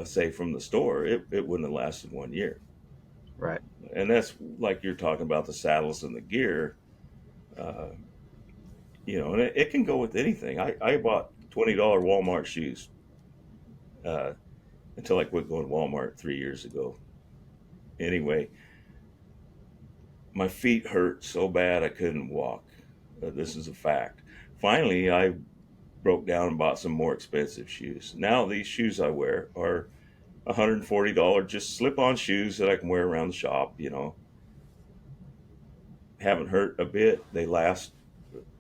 [SPEAKER 2] say from the store, it wouldn't have lasted 1 year.
[SPEAKER 3] Right.
[SPEAKER 2] And that's like you're talking about the saddles and the gear, uh, and it can go with anything. I bought $20 Walmart shoes uh, until I quit going to Walmart 3 years ago. Anyway, my feet hurt so bad I couldn't walk. This is a fact. Finally, I broke down and bought some more expensive shoes. Now these shoes I wear are $140 just slip-on shoes that I can wear around the shop. Haven't hurt a bit. They last,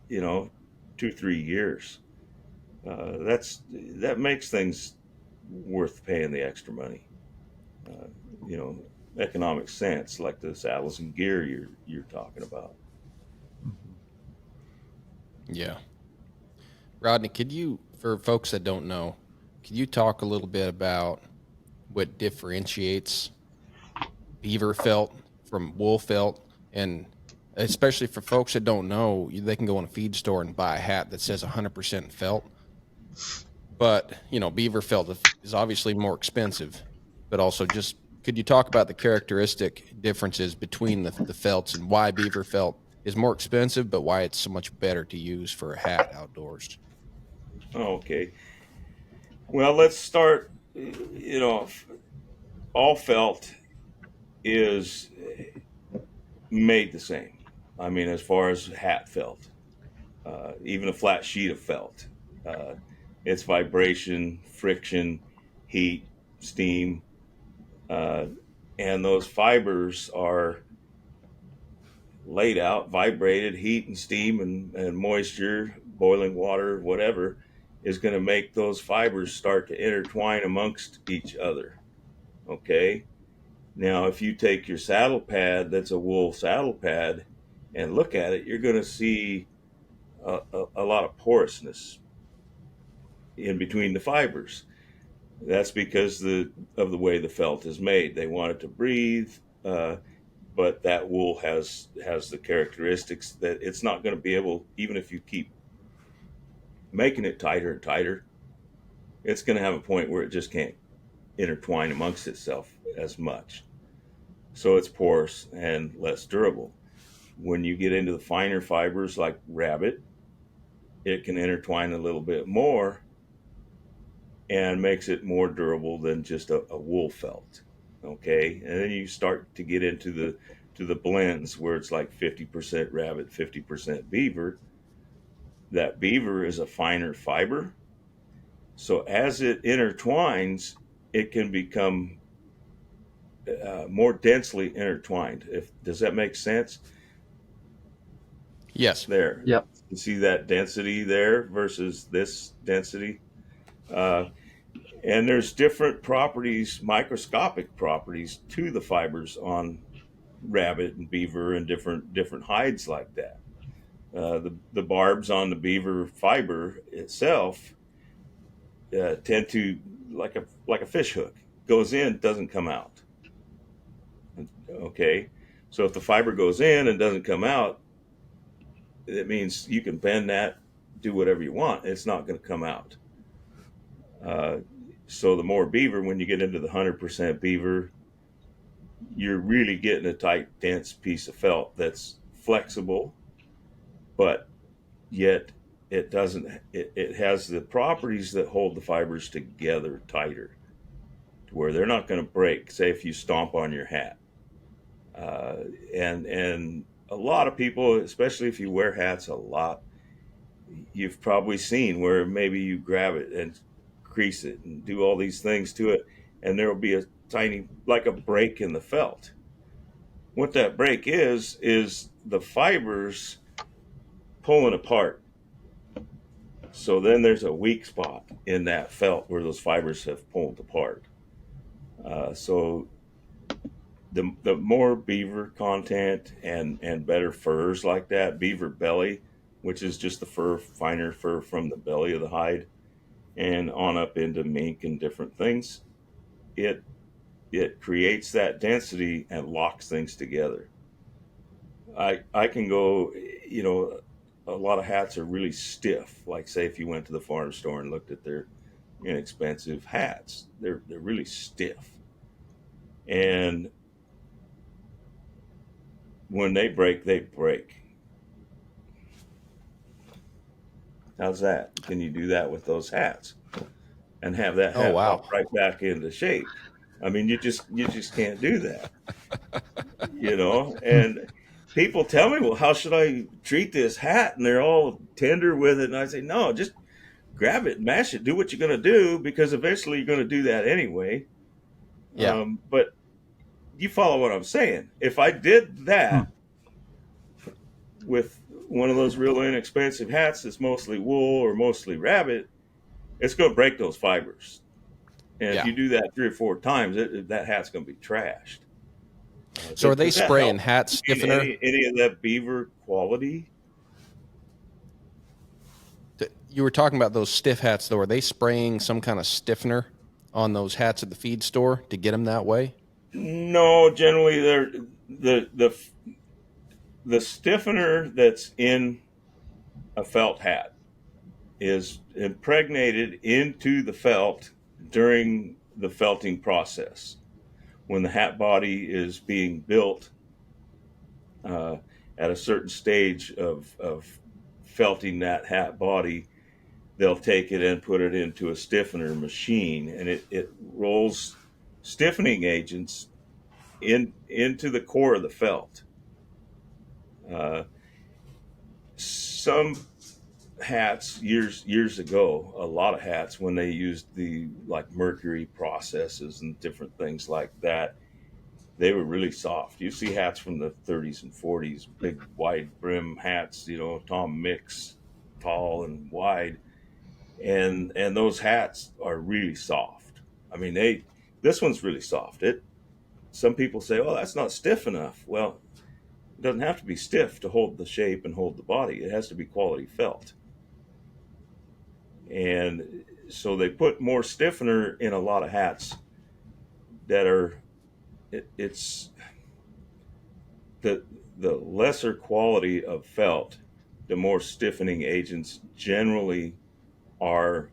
[SPEAKER 2] 2-3 years. That makes things worth paying the extra money. Uh, you know, Economic sense, like the saddles and gear you're talking about.
[SPEAKER 1] Yeah. Rodney, for folks that don't know, could you talk a little bit about what differentiates beaver felt from wool felt? And especially for folks that don't know, they can go in a feed store and buy a hat that says 100% felt. But, beaver felt is obviously more expensive, but also just could you talk about the characteristic differences between the felts and why beaver felt is more expensive, but why it's so much better to use for a hat outdoors?
[SPEAKER 2] Okay. Well, let's start. All felt is made the same. I mean, as far as hat felt, even a flat sheet of felt, uh, it's vibration, friction, heat, steam, uh, and those fibers are laid out, vibrated, heat and steam and moisture, boiling water, whatever, is going to make those fibers start to intertwine amongst each other. Okay. Now, if you take your saddle pad, that's a wool saddle pad, and look at it, you're going to see a lot of porousness in between the fibers. That's because of the way the felt is made. They want it to breathe, but that wool has the characteristics that it's not going to be able, even if you keep making it tighter and tighter, it's going to have a point where it just can't intertwine amongst itself as much. So it's porous and less durable. When you get into the finer fibers like rabbit, it can intertwine a little bit more and makes it more durable than just a wool felt. Okay, and then you start to get into the blends where it's like 50% rabbit, 50% beaver. That beaver is a finer fiber, so as it intertwines, it can become more densely intertwined. Does that make sense?
[SPEAKER 1] Yes.
[SPEAKER 2] There,
[SPEAKER 3] Yep.
[SPEAKER 2] you see that density there versus this density. Uh, And there's different properties, microscopic properties to the fibers on rabbit and beaver and different hides like that. The barbs on the beaver fiber itself tend to like a fish hook, goes in, doesn't come out. Okay, so if the fiber goes in and doesn't come out, it means you can bend that, do whatever you want. It's not going to come out. Uh, so the more beaver, when you get into the 100% beaver, you're really getting a tight, dense piece of felt that's flexible, but yet it has the properties that hold the fibers together tighter to where they're not going to break, say, if you stomp on your hat. Uh, and a lot of people, especially if you wear hats a lot, you've probably seen where maybe you grab it and crease it and do all these things to it, and there will be a tiny, like a break in the felt. What that break is the fibers pulling apart. So then there's a weak spot in that felt where those fibers have pulled apart. So the more beaver content and better furs like that, beaver belly, which is just the finer fur from the belly of the hide, and on up into mink and different things, it creates that density and locks things together. I can go, you know, a lot of hats are really stiff. Like say if you went to the farm store and looked at their inexpensive hats, they're really stiff. And when they break, they break. How's that? Can you do that with those hats and have that
[SPEAKER 1] Oh,
[SPEAKER 2] hat pop
[SPEAKER 1] wow.
[SPEAKER 2] right back into shape? I mean, you just can't do that, you know. And people tell me, well, how should I treat this hat? And they're all tender with it, and I say, no, just grab it, mash it, do what you're going to do, because eventually you're going to do that anyway.
[SPEAKER 1] Yeah.
[SPEAKER 2] But you follow what I'm saying. If I did
[SPEAKER 3] Hmm.
[SPEAKER 2] that with one of those real inexpensive hats that's mostly wool or mostly rabbit, it's going to break those fibers. And if
[SPEAKER 1] Yeah.
[SPEAKER 2] you do that 3 or 4 times, that hat's going to be trashed.
[SPEAKER 1] So are they
[SPEAKER 2] Does that
[SPEAKER 1] spraying
[SPEAKER 2] help
[SPEAKER 1] hat
[SPEAKER 2] in
[SPEAKER 1] stiffener?
[SPEAKER 2] any of that beaver quality?
[SPEAKER 1] You were talking about those stiff hats, though. Are they spraying some kind of stiffener on those hats at the feed store to get them that way?
[SPEAKER 2] No, generally they're the the stiffener that's in a felt hat is impregnated into the felt during the felting process. When the hat body is being built uh, at a certain stage of felting that hat body, they'll take it and put it into a stiffener machine, and it rolls stiffening agents into the core of the felt. Uh, some hats years ago, a lot of hats when they used the like mercury processes and different things like that, they were really soft. You see hats from the 30s and 40s, big wide brim hats, you know, Tom Mix, tall and wide, and those hats are really soft. I mean, they this one's really soft. It some people say, "Oh, that's not stiff enough." Well, it doesn't have to be stiff to hold the shape and hold the body. It has to be quality felt. And so they put more stiffener in a lot of hats that are it's the the lesser quality of felt, the more stiffening agents generally are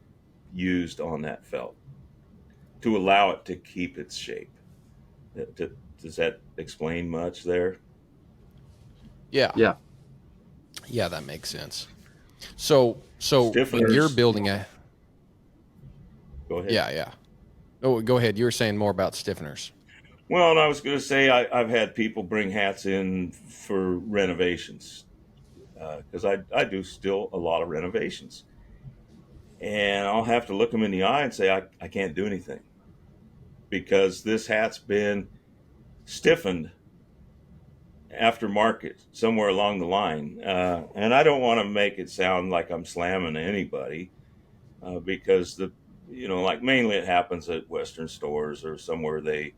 [SPEAKER 2] used on that felt to allow it to keep its shape. Does that explain much there?
[SPEAKER 1] Yeah.
[SPEAKER 3] Yeah.
[SPEAKER 1] Yeah, that makes sense. So when you're
[SPEAKER 2] Stiffeners,
[SPEAKER 1] building a
[SPEAKER 2] go ahead.
[SPEAKER 1] yeah. Oh, go ahead. You were saying more about stiffeners.
[SPEAKER 2] Well, and I was going to say I've had people bring hats in for renovations because I do still a lot of renovations. And I'll have to look them in the eye and say, I can't do anything because this hat's been stiffened aftermarket somewhere along the line. And I don't want to make it sound like I'm slamming anybody because like mainly it happens at Western stores or somewhere they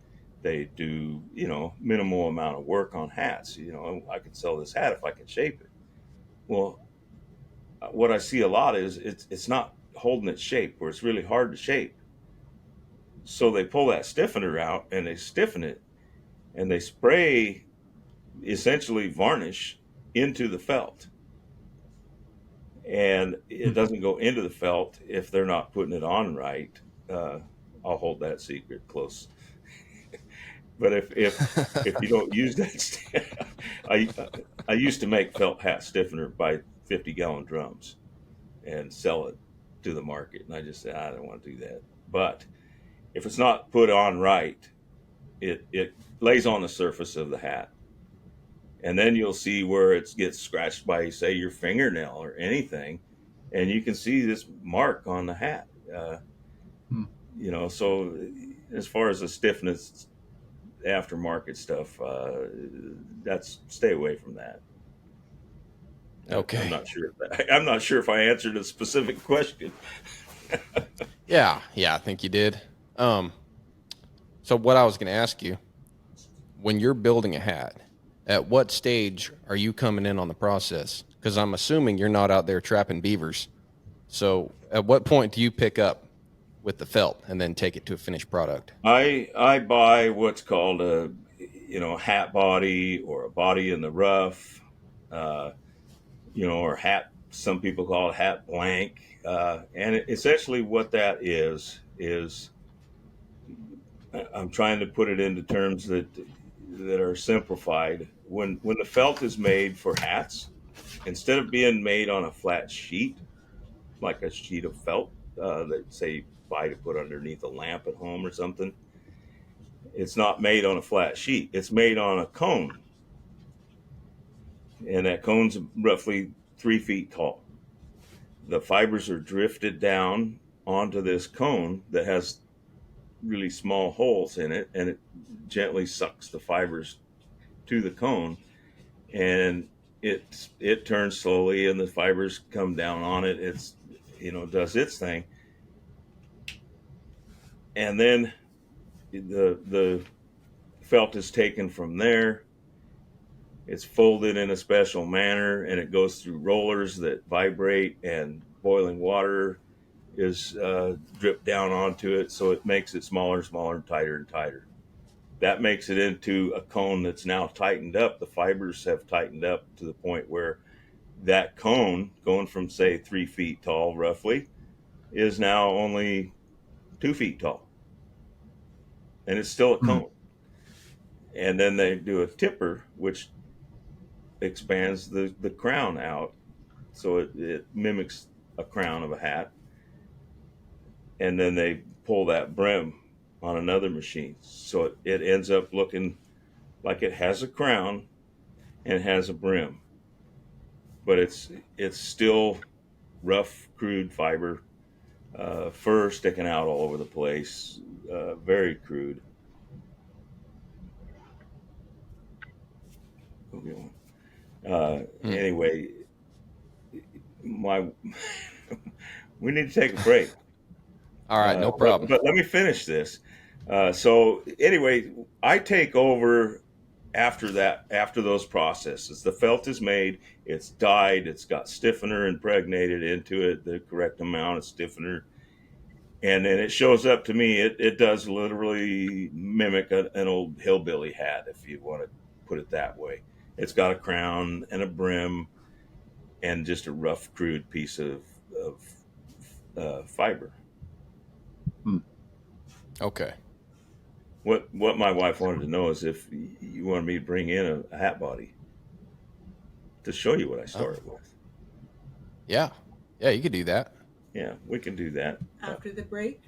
[SPEAKER 2] do, minimal amount of work on hats. I could sell this hat if I can shape it. Well, what I see a lot is it's not holding its shape, where it's really hard to shape. So they pull that stiffener out and they stiffen it and they spray essentially varnish into the felt. And it doesn't go into the felt if they're not putting it on right. Uh, I'll hold that secret close. But if you don't use that, I I used to make felt hat stiffener by 50-gallon drums and sell it to the market, and I just said I don't want to do that. But if it's not put on right, it lays on the surface of the hat, and then you'll see where it gets scratched by, say, your fingernail or anything, and you can see this mark on the hat.
[SPEAKER 3] Hmm.
[SPEAKER 2] So as far as the stiffness aftermarket stuff, that's stay away from that. I'm
[SPEAKER 1] Okay.
[SPEAKER 2] not sure. I'm not sure if I answered a specific question.
[SPEAKER 1] Yeah, I think you did. Um, so what I was going to ask you, when you're building a hat, at what stage are you coming in on the process? Because I'm assuming you're not out there trapping beavers. So at what point do you pick up with the felt and then take it to a finished product?
[SPEAKER 2] I buy what's called hat body or a body in the rough, or hat. Some people call it hat blank, and essentially what that is I'm trying to put it into terms that are simplified. When the felt is made for hats, instead of being made on a flat sheet, like a sheet of felt that say buy to put underneath a lamp at home or something, it's not made on a flat sheet. It's made on a cone, and that cone's roughly 3 feet tall. The fibers are drifted down onto this cone that has really small holes in it, and it gently sucks the fibers to the cone, and it turns slowly, and the fibers come down on it. It's does its thing, and then the felt is taken from there. It's folded in a special manner, and it goes through rollers that vibrate, and boiling water is dripped down onto it, so it makes it smaller, smaller, tighter, and tighter. That makes it into a cone that's now tightened up. The fibers have tightened up to the point where that cone, going from say 3 feet tall roughly, is now only 2 feet tall, and it's still a cone. And then they do a tipper, which expands the crown out, so it mimics a crown of a hat, and then they pull that brim on another machine, so it ends up looking like it has a crown and it has a brim, but it's still rough, crude fiber, fur sticking out all over the place, very crude. Anyway, my we need to take a break.
[SPEAKER 1] All right, no problem.
[SPEAKER 2] But let me finish this. So anyway, I take over after those processes. The felt is made, it's dyed, it's got stiffener impregnated into it, the correct amount of stiffener, and then it shows up to me. It does literally mimic an old hillbilly hat, if you want to put it that way. It's got a crown and a brim and just a rough, crude piece of fiber.
[SPEAKER 1] Okay.
[SPEAKER 2] What my wife wanted to know is if you wanted me to bring in a hat body to show you what I started with.
[SPEAKER 1] Yeah, you could do that.
[SPEAKER 2] Yeah, we can do that.
[SPEAKER 4] After the break?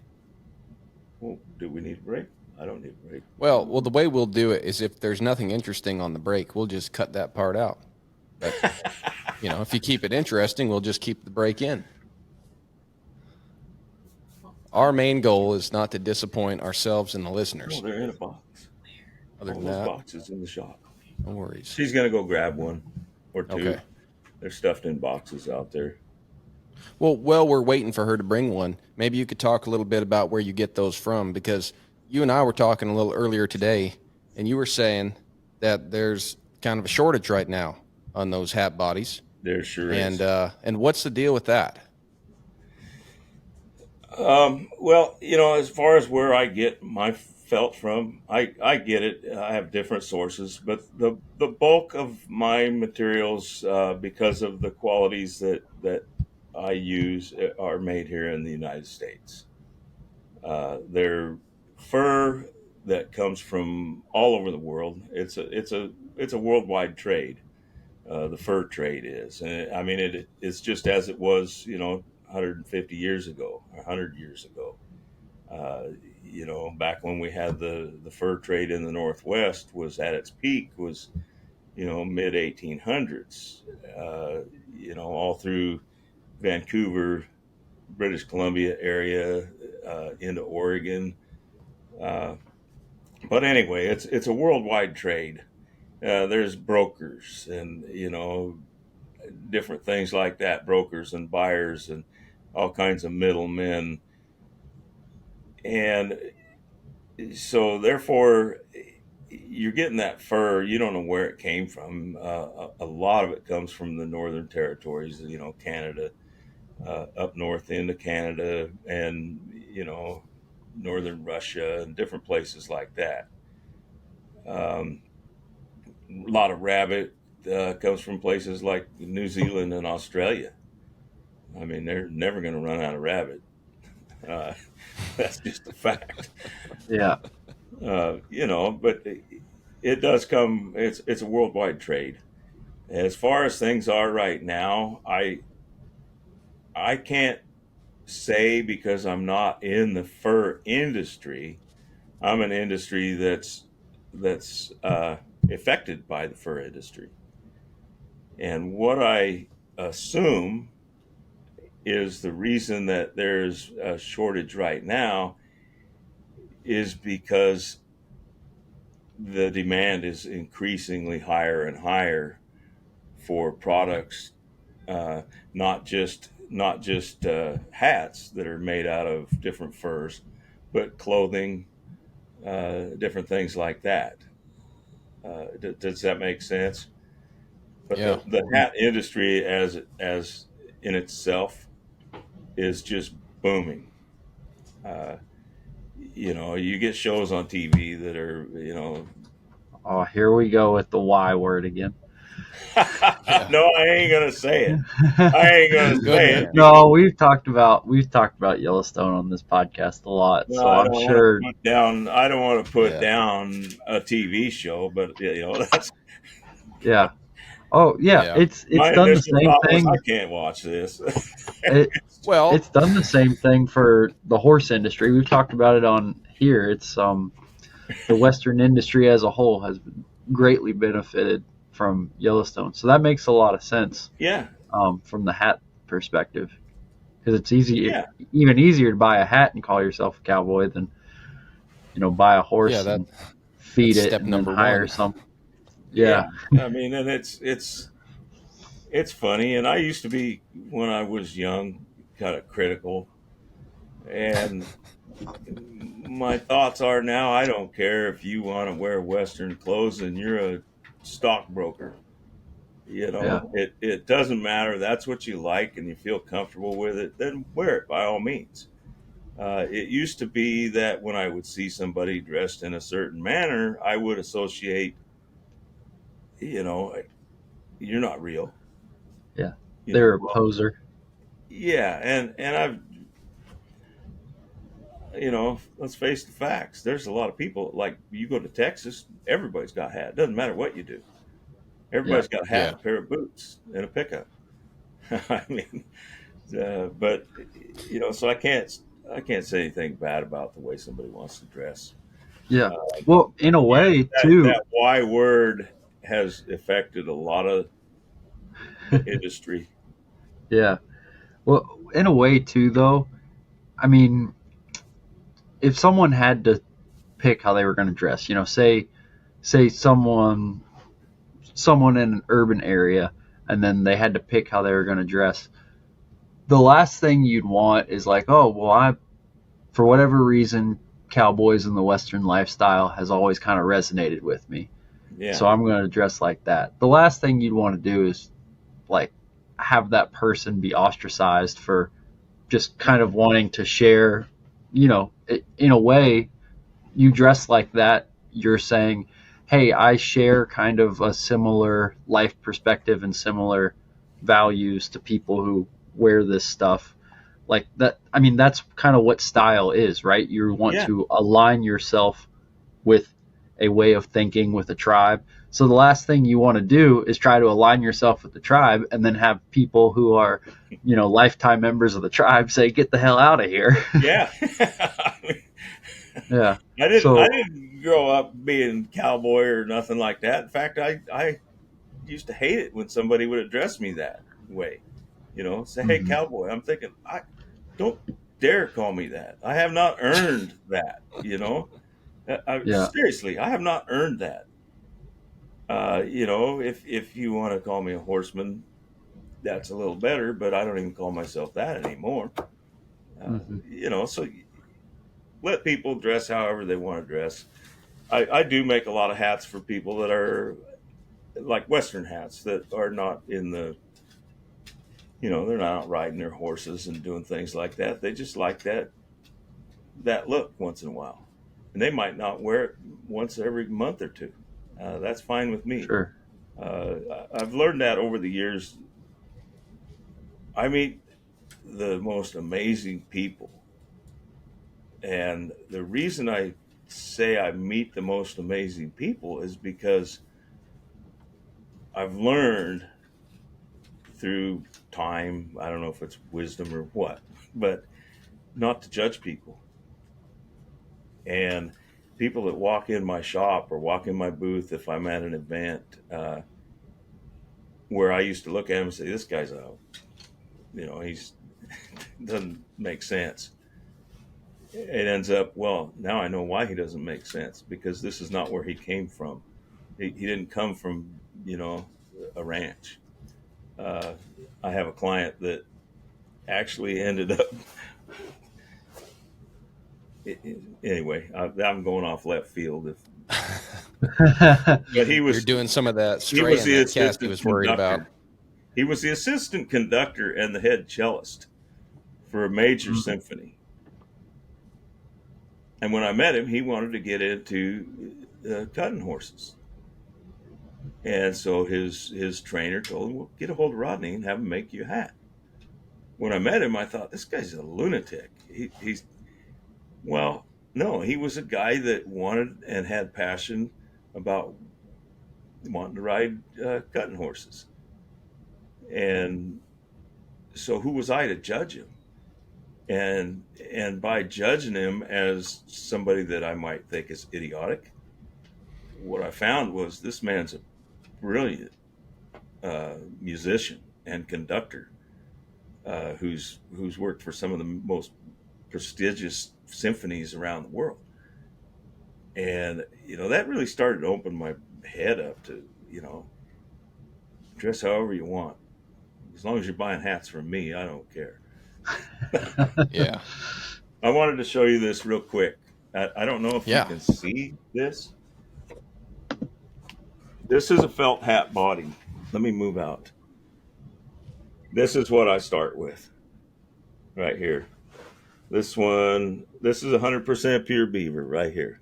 [SPEAKER 2] Well, do we need a break? I don't need a break.
[SPEAKER 1] Well, the way we'll do it is if there's nothing interesting on the break, we'll just cut that part out. But, if you keep it interesting, we'll just keep the break in. Our main goal is not to disappoint ourselves and the listeners.
[SPEAKER 2] No, they're in a box.
[SPEAKER 1] Other
[SPEAKER 2] All
[SPEAKER 1] than
[SPEAKER 2] those
[SPEAKER 1] that,
[SPEAKER 2] boxes in the shop.
[SPEAKER 1] no worries.
[SPEAKER 2] She's going to go grab one or two.
[SPEAKER 1] Okay.
[SPEAKER 2] They're stuffed in boxes out there.
[SPEAKER 1] Well, we're waiting for her to bring one. Maybe you could talk a little bit about where you get those from, because you and I were talking a little earlier today, and you were saying that there's kind of a shortage right now on those hat bodies.
[SPEAKER 2] There sure is.
[SPEAKER 1] And what's the deal with that?
[SPEAKER 2] Well, as far as where I get my felt from, I get it. I have different sources, but the bulk of my materials, because of the qualities that I use, are made here in the United States. They're fur that comes from all over the world. It's a worldwide trade. The fur trade is, and it's just as it was, 150 years ago, 100 years ago. Back when we had the fur trade in the Northwest was at its peak, was mid 1800s. All through Vancouver, British Columbia area, into Oregon. But anyway, it's a worldwide trade. There's brokers and different things like that, brokers and buyers and all kinds of middlemen. And so therefore you're getting that fur, you don't know where it came from. A lot of it comes from the northern territories, Canada, up north into Canada, and northern Russia and different places like that. A lot of rabbit comes from places like New Zealand and Australia. I mean, they're never going to run out of rabbit. Uh, that's just a fact.
[SPEAKER 3] Yeah.
[SPEAKER 2] But it does come. It's a worldwide trade. As far as things are right now, I can't say because I'm not in the fur industry. I'm an industry that's affected by the fur industry, and what I assume is the reason that there's a shortage right now is because the demand is increasingly higher and higher for products, uh, not just hats that are made out of different furs, but clothing, different things like that. Does that make sense? But
[SPEAKER 1] Yeah.
[SPEAKER 2] the hat industry as in itself is just booming. Uh, you get shows on TV that are,
[SPEAKER 3] Oh, here we go with the Y word again.
[SPEAKER 1] Yeah.
[SPEAKER 2] no, I ain't gonna say it. I ain't gonna
[SPEAKER 1] Good
[SPEAKER 2] say it
[SPEAKER 1] man.
[SPEAKER 2] because
[SPEAKER 3] No, we've talked about Yellowstone on this podcast a lot,
[SPEAKER 2] no,
[SPEAKER 3] so I'm sure.
[SPEAKER 2] I don't want to put
[SPEAKER 1] Yeah.
[SPEAKER 2] down a TV show, but that's
[SPEAKER 3] Yeah. Oh, yeah.
[SPEAKER 1] Yeah.
[SPEAKER 3] It's
[SPEAKER 2] my
[SPEAKER 3] done the
[SPEAKER 2] initial
[SPEAKER 3] same
[SPEAKER 2] thought was I
[SPEAKER 3] thing.
[SPEAKER 2] can't watch this.
[SPEAKER 3] It
[SPEAKER 1] Well,
[SPEAKER 3] it's done the same thing for the horse industry. We've talked about it on here. It's the Western industry as a whole has greatly benefited from Yellowstone, so that makes a lot of sense
[SPEAKER 2] Yeah,
[SPEAKER 3] from the hat perspective, because it's easy,
[SPEAKER 2] yeah,
[SPEAKER 3] even easier to buy a hat and call yourself a cowboy than buy a
[SPEAKER 1] yeah,
[SPEAKER 3] horse and
[SPEAKER 1] that's
[SPEAKER 3] feed it
[SPEAKER 1] step
[SPEAKER 3] and then
[SPEAKER 1] number
[SPEAKER 3] hire
[SPEAKER 1] one.
[SPEAKER 3] some.
[SPEAKER 2] yeah.
[SPEAKER 3] Yeah,
[SPEAKER 2] I mean, and it's funny, and I used to be when I was young, kind of critical, and my thoughts are now I don't care if you want to wear Western clothes and you're a stockbroker.
[SPEAKER 3] yeah,
[SPEAKER 2] It doesn't matter. That's what you like and you feel comfortable with it, then wear it by all means. It used to be that when I would see somebody dressed in a certain manner, I would associate, you know, you're not real.
[SPEAKER 3] yeah. They're a
[SPEAKER 2] Well,
[SPEAKER 3] poser.
[SPEAKER 2] yeah, and I've, let's face the facts. There's a lot of people like you go to Texas, everybody's got a hat. Doesn't matter what you do.
[SPEAKER 3] Yeah,
[SPEAKER 2] Everybody's got a hat,
[SPEAKER 1] Yeah.
[SPEAKER 2] and a pair of boots, and a pickup. I mean, but so I can't say anything bad about the way somebody wants to dress.
[SPEAKER 3] yeah.
[SPEAKER 2] Uh,
[SPEAKER 3] Well, in a
[SPEAKER 2] yeah,
[SPEAKER 3] way
[SPEAKER 2] that
[SPEAKER 3] too.
[SPEAKER 2] Y word has affected a lot of the industry.
[SPEAKER 3] Yeah. Well, in a way too, though. I mean, if someone had to pick how they were going to dress, say someone in an urban area, and then they had to pick how they were going to dress. The last thing you'd want is like, oh, well, I for whatever reason, cowboys and the Western lifestyle has always kind of resonated with me,
[SPEAKER 2] Yeah,
[SPEAKER 3] so I'm going to dress like that. The last thing you'd want to do is like have that person be ostracized for just kind of wanting to share. In a way, you dress like that, you're saying, hey, I share kind of a similar life perspective and similar values to people who wear this stuff. Like that, I mean, that's kind of what style is, right? You want
[SPEAKER 2] yeah,
[SPEAKER 3] to align yourself with a way of thinking, with a tribe. So the last thing you want to do is try to align yourself with the tribe and then have people who are, lifetime members of the tribe say, get the hell out of here.
[SPEAKER 2] yeah.
[SPEAKER 3] Yeah.
[SPEAKER 2] I
[SPEAKER 3] So,
[SPEAKER 2] didn't grow up being cowboy or nothing like that. In fact, I used to hate it when somebody would address me that way. Say, "Hey,
[SPEAKER 3] mhm.
[SPEAKER 2] cowboy." I'm thinking, I don't dare call me that. I have not earned that.
[SPEAKER 3] Yeah.
[SPEAKER 2] Seriously, I have not earned that. If you want to call me a horseman, that's a little better, but I don't even call myself that anymore.
[SPEAKER 3] Hmm.
[SPEAKER 2] So let people dress however they want to dress. I do make a lot of hats for people that are like Western hats that are not in they're not out riding their horses and doing things like that. They just like that look once in a while, and they might not wear it once every month or two. that's fine with me.
[SPEAKER 3] Sure.
[SPEAKER 2] I've learned that over the years. I meet the most amazing people. And the reason I say I meet the most amazing people is because I've learned through time, I don't know if it's wisdom or what, but not to judge people. And people that walk in my shop or walk in my booth, if I'm at an event, where I used to look at him and say, this guy's he's doesn't make sense. It ends up, well, now I know why he doesn't make sense, because this is not where he came from. He didn't come from, a ranch. I have a client that actually ended up, anyway, I'm going off left field. But
[SPEAKER 1] You're doing some of that
[SPEAKER 2] he was
[SPEAKER 1] straying
[SPEAKER 2] the
[SPEAKER 1] that Cassie was worried about.
[SPEAKER 2] He was the assistant conductor and the head cellist for a major symphony. And when I met him, he wanted to get into cutting horses. And so his trainer told him, well, get a hold of Rodney and have him make you a hat. When I met him, I thought, this guy's a lunatic. Well, no, he was a guy that wanted and had passion about wanting to ride cutting horses. And so who was I to judge him? And by judging him as somebody that I might think is idiotic, what I found was this man's a brilliant musician and conductor who's worked for some of the most prestigious symphonies around the world. And that really started to open my head up to dress however you want, as long as you're buying hats from me, I don't care.
[SPEAKER 1] Yeah.
[SPEAKER 2] I wanted to show you this real quick. I don't know if you
[SPEAKER 1] Yeah.
[SPEAKER 2] can see this. This is a felt hat body. Let me move out. This is what I start with right here. This is 100% pure beaver right here.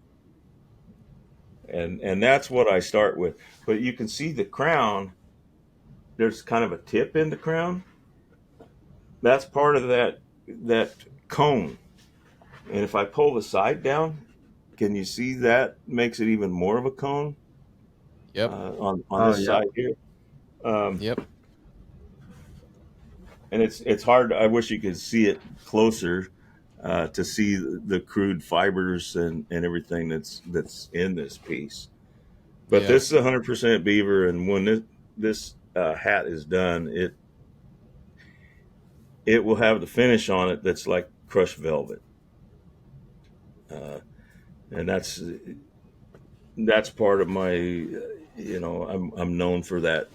[SPEAKER 2] And that's what I start with. But you can see the crown, there's kind of a tip in the crown. That's part of that cone. And if I pull the side down, can you see that makes it even more of a cone?
[SPEAKER 1] Yep.
[SPEAKER 2] On this side here.
[SPEAKER 1] Yep.
[SPEAKER 2] And it's hard. I wish you could see it closer to see the crude fibers and everything that's in this piece. But this is 100% beaver, and when this hat is done, it will have the finish on it that's like crushed velvet, and that's part of my. I'm known for that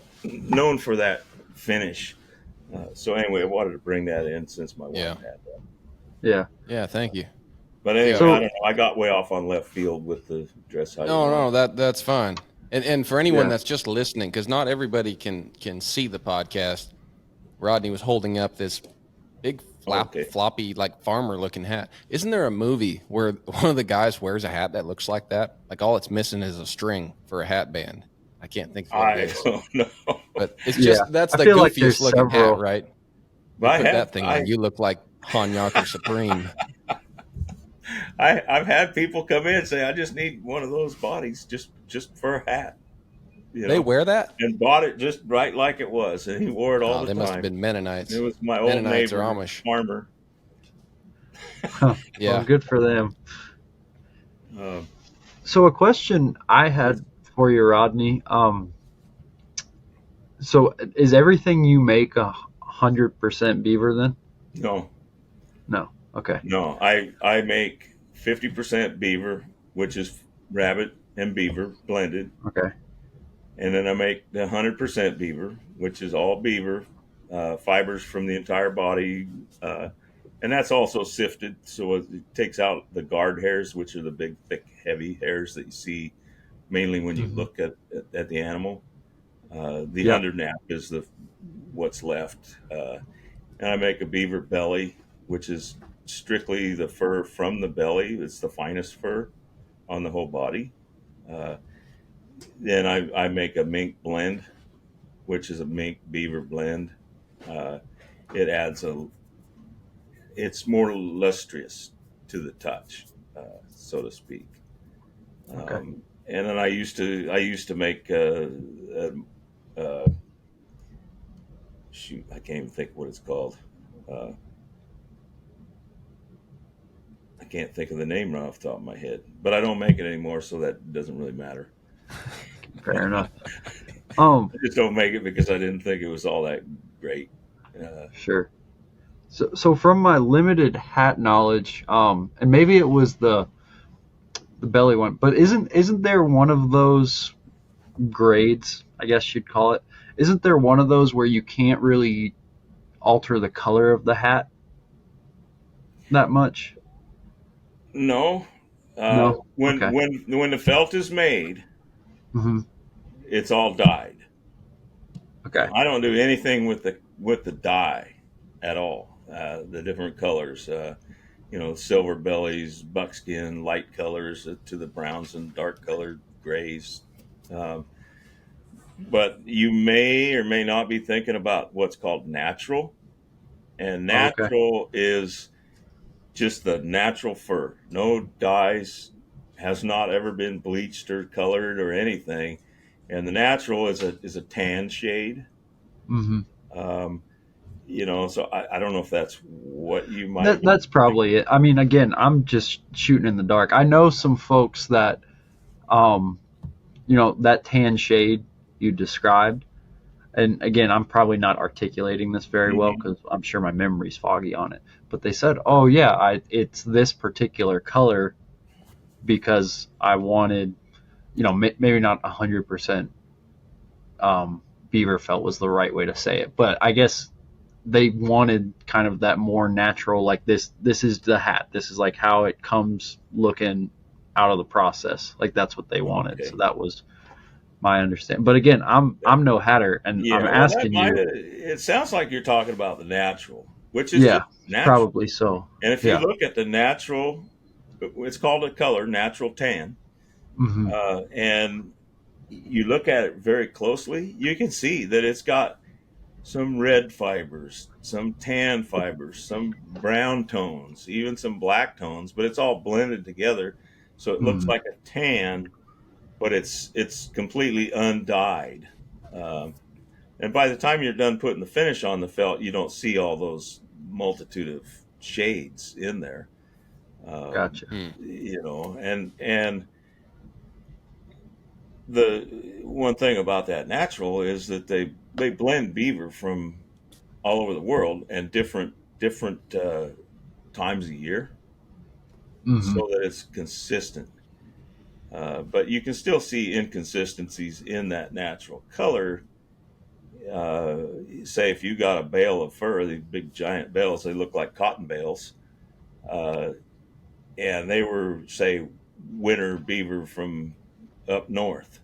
[SPEAKER 2] finish. So anyway, I wanted to bring that in since my wife had that.
[SPEAKER 3] Yeah.
[SPEAKER 1] Yeah. Thank you.
[SPEAKER 2] But anyway,
[SPEAKER 3] So-
[SPEAKER 2] I don't know. I got way off on left field with the dress.
[SPEAKER 1] No, that's fine. And for anyone that's just listening, because not everybody can see the podcast, Rodney was holding up this big floppy, like farmer looking hat. Isn't there a movie where one of the guys wears a hat that looks like that? Like all it's missing is a string for a hat band. I can't think of what it is.
[SPEAKER 2] I don't know.
[SPEAKER 1] But it's just that's the
[SPEAKER 3] feel like
[SPEAKER 1] goofiest
[SPEAKER 3] there's
[SPEAKER 1] looking
[SPEAKER 3] several.
[SPEAKER 1] hat, right? You
[SPEAKER 2] But
[SPEAKER 1] put that thing on, you look like Han Yonker Supreme.
[SPEAKER 2] I've had people come in and say, I just need one of those bodies just for a hat.
[SPEAKER 1] They wear that?
[SPEAKER 2] And bought it just right like it was. And he wore it all the
[SPEAKER 1] They
[SPEAKER 2] time.
[SPEAKER 1] must have been Mennonites.
[SPEAKER 2] It was my old
[SPEAKER 1] Mennonites
[SPEAKER 2] neighbor,
[SPEAKER 1] or Amish.
[SPEAKER 2] farmer.
[SPEAKER 1] Yeah.
[SPEAKER 3] Well, good for them.
[SPEAKER 2] Um,
[SPEAKER 3] So a question I had for you, Rodney. So is everything you make 100% beaver then?
[SPEAKER 2] no,
[SPEAKER 3] No. Okay.
[SPEAKER 2] no. I make 50% beaver, which is rabbit and beaver blended.
[SPEAKER 3] Okay.
[SPEAKER 2] And then I make the 100% beaver, which is all beaver, fibers from the entire body. And that's also sifted. So it takes out the guard hairs, which are the big, thick, heavy hairs that you see mainly when you look at the animal. The undernap is what's left. And I make a beaver belly, which is strictly the fur from the belly. It's the finest fur on the whole body. Then I make a mink blend, which is a mink beaver blend. Uh, it adds it's more lustrous to the touch, so to speak.
[SPEAKER 3] Okay.
[SPEAKER 2] And then I used to make shoot, I can't even think what it's called. Uh, I can't think of the name right off the top of my head, but I don't make it anymore, so that doesn't really matter.
[SPEAKER 3] Fair enough.
[SPEAKER 2] I just don't make it because I didn't think it was all that great. Uh,
[SPEAKER 3] Sure. So from my limited hat knowledge, and maybe it was the belly one, but isn't there one of those grades, I guess you'd call it? Isn't there one of those where you can't really alter the color of the hat that much?
[SPEAKER 2] no,
[SPEAKER 3] No.
[SPEAKER 2] when
[SPEAKER 3] Okay.
[SPEAKER 2] when the felt is made,
[SPEAKER 3] Hmm.
[SPEAKER 2] it's all dyed.
[SPEAKER 3] Okay.
[SPEAKER 2] I don't do anything with the dye at all. The different colors, silver bellies, buckskin, light colors to the browns and dark colored grays. Um, but you may or may not be thinking about what's called natural, and
[SPEAKER 3] Okay.
[SPEAKER 2] natural is just the natural fur, no dyes, has not ever been bleached or colored or anything, and the natural is a tan shade.
[SPEAKER 3] Hmm.
[SPEAKER 2] Um, so I don't know if that's what you might
[SPEAKER 3] That's
[SPEAKER 2] think.
[SPEAKER 3] probably it. I mean, again, I'm just shooting in the dark. I know some folks that, um, that tan shade you described. And again, I'm probably not articulating this very well
[SPEAKER 2] Mhm.
[SPEAKER 3] because I'm sure my memory's foggy on it. But they said, "Oh yeah, it's this particular color because I wanted, maybe not 100% beaver felt was the right way to say it, but I guess they wanted kind of that more natural, like this. This is the hat. This is like how it comes looking out of the process. Like that's what they wanted. So
[SPEAKER 2] Okay.
[SPEAKER 3] that was my understanding. But again, I'm no hatter, and I'm
[SPEAKER 2] Yeah, well, that
[SPEAKER 3] asking
[SPEAKER 2] might.
[SPEAKER 3] you.
[SPEAKER 2] It sounds like you're talking about the natural, which is
[SPEAKER 3] Yeah,
[SPEAKER 2] just natural.
[SPEAKER 3] probably so.
[SPEAKER 2] And if you
[SPEAKER 3] Yeah.
[SPEAKER 2] look at the natural, it's called a color, natural tan.
[SPEAKER 3] Hmm.
[SPEAKER 2] And you look at it very closely, you can see that it's got some red fibers, some tan fibers, some brown tones, even some black tones, but it's all blended together. So it looks
[SPEAKER 3] Hmm.
[SPEAKER 2] like a tan, but it's completely undyed. Um, and by the time you're done putting the finish on the felt, you don't see all those multitude of shades in there. Um,
[SPEAKER 3] Gotcha.
[SPEAKER 1] Hmm.
[SPEAKER 2] and the one thing about that natural is that they blend beaver from all over the world and different times a year,
[SPEAKER 3] Hmm.
[SPEAKER 2] so that it's consistent. But you can still see inconsistencies in that natural color. Uh, Say if you got a bale of fur, these big giant bales, they look like cotton bales, uh, and they were, say, winter beaver from up north.